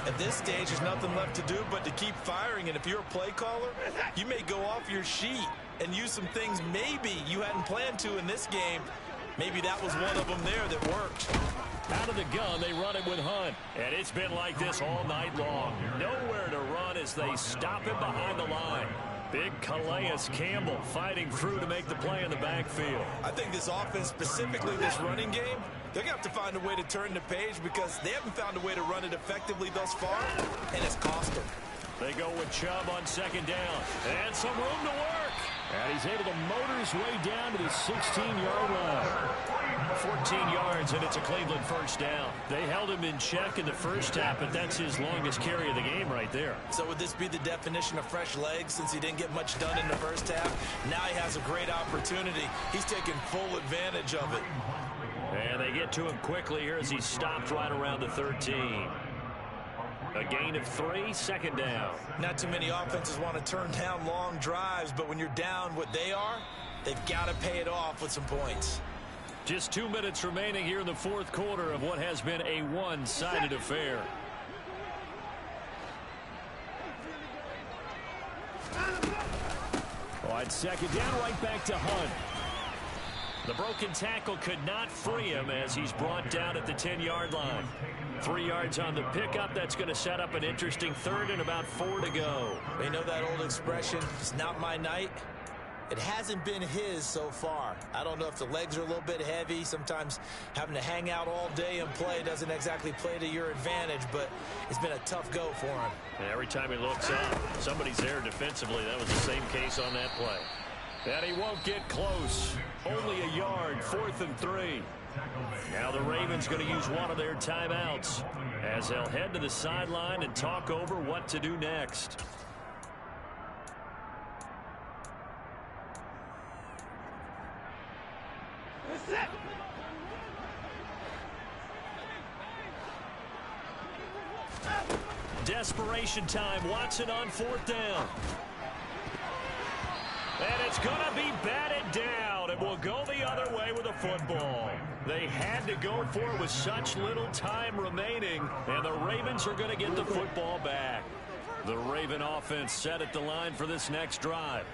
At this stage, there's nothing left to do but to keep firing. And if you're a play caller, you may go off your sheet and use some things maybe you hadn't planned to in this game. Maybe that was one of them there that worked. Out of the gun, they run it with Hunt. And it's been like this all night long. Nowhere to run as they stop him behind the line. Big Calais Campbell fighting through to make the play in the backfield. I think this offense, specifically this running game, they're going to have to find a way to turn the page because they haven't found a way to run it effectively thus far, and it's cost them. They go with Chubb on second down. And some room to work. And he's able to motor his way down to the 16-yard line. 14 yards, and it's a Cleveland first down. They held him in check in the first half, but that's his longest carry of the game right there. So would this be the definition of fresh legs since he didn't get much done in the first half? Now he has a great opportunity. He's taking full advantage of it. And they get to him quickly here as he's stopped right around the 13. A gain of 3, second down. Not too many offenses want to turn down long drives, but when you're down what they are, they've got to pay it off with some points. Just 2 minutes remaining here in the fourth quarter of what has been a one-sided affair. On second down, right back to Hunt. The broken tackle could not free him as he's brought down at the 10-yard line. 3 yards on the pickup. That's going to set up an interesting third and about 4 to go. You know that old expression, it's not my night? It hasn't been his so far. I don't know if the legs are a little bit heavy. Sometimes having to hang out all day and play doesn't exactly play to your advantage, but it's been a tough go for him. And every time he looks up, somebody's there defensively. That was the same case on that play. And he won't get close. Only a yard, 4th and 3. Now the Ravens going to use one of their timeouts as they'll head to the sideline and talk over what to do next. Desperation time. Watson on 4th down. And it's going to be batted down. It will go the other way with a football. They had to go for it with such little time remaining, and the Ravens are going to get the football back. The Raven offense set at the line for this next drive.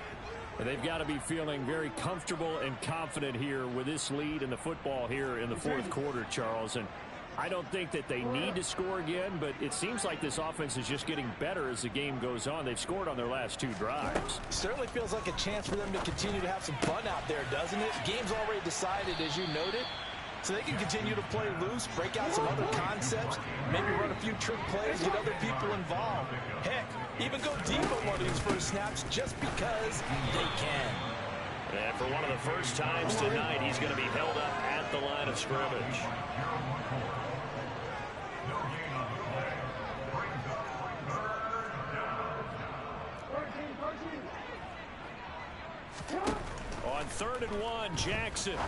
And they've got to be feeling very comfortable and confident here with this lead in the football here in the fourth quarter, Charles. And I don't think that they need to score again, but it seems like this offense is just getting better as the game goes on. They've scored on their last 2 drives. Certainly feels like a chance for them to continue to have some fun out there, doesn't it? Game's already decided, as you noted. So they can continue to play loose, break out some other concepts, maybe run a few trick plays, get other people involved. Heck, even go deep on one of these first snaps just because they can. And for one of the first times tonight, he's going to be held up at the line of scrimmage. On 3rd and 1, Jackson.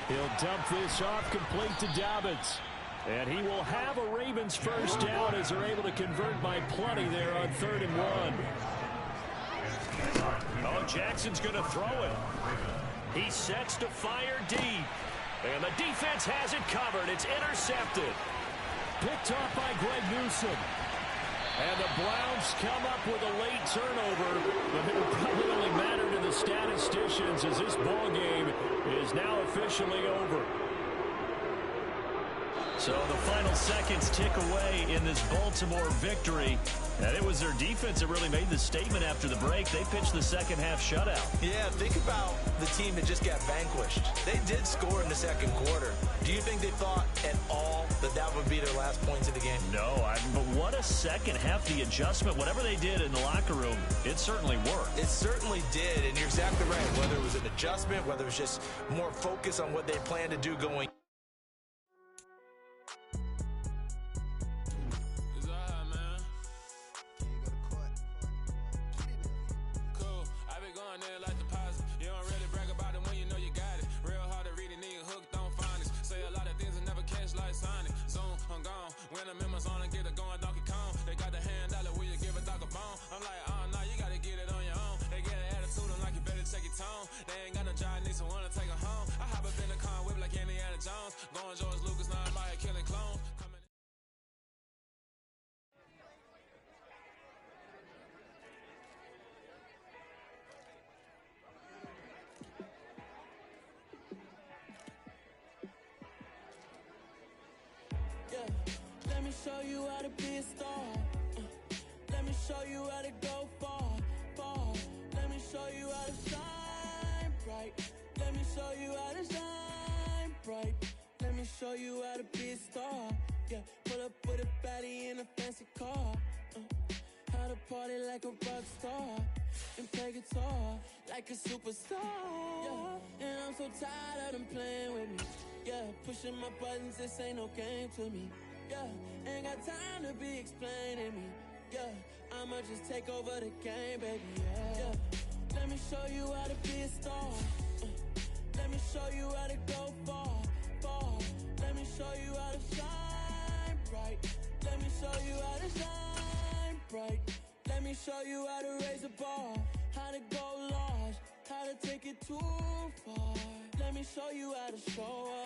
He'll dump this off complete to Dobbins. And he will have a Ravens first down as they're able to convert by plenty there on 3rd and 1. Oh, Jackson's going to throw it. He sets to fire deep. And the defense has it covered. It's intercepted. Picked off by Greg Newsome. And the Browns come up with a late turnover, but it will probably only matter to the statisticians as this ball game is now officially over. So the final seconds tick away in this Baltimore victory. And it was their defense that really made the statement after the break. They pitched the second half shutout. Yeah, think about the team that just got vanquished. They did score in the second quarter. Do you think they thought at all that that would be their last points of the game? No, but what a second half. The adjustment, whatever they did in the locker room, it certainly worked. It certainly did, and you're exactly right. Whether it was an adjustment, whether it was just more focus on what they planned to do going. When I'm in my zone and get it going Donkey Kong. They got the hand dollar, will you give a dog a bone? I'm like, oh, no, you gotta get it on your own. They get an attitude, I'm like, you better check your tone. They ain't got no job, need someone to take her home. I hop up in the car, whip like Indiana Jones. Going George Lucas, now I'm out here killing clones. Let me show you how to be a star. Let me show you how to go far, far. Let me show you how to shine bright. Let me show you how to shine bright. Let me show you how to be a star. Yeah, pull up with a baddie in a fancy car. How to party like a rock star and play guitar like a superstar. Yeah, and I'm so tired of them playing with me. Yeah, pushing my buttons, this ain't no game to me. Yeah, ain't got time to be explaining me. Yeah, I'ma just take over the game, baby. Yeah, let me show you how to be a star. Let me show you how to go far, far. Let me show you how to shine bright. Let me show you how to shine bright. Let me show you how to raise a bar, how to go large, how to take it too far. Let me show you how to show up.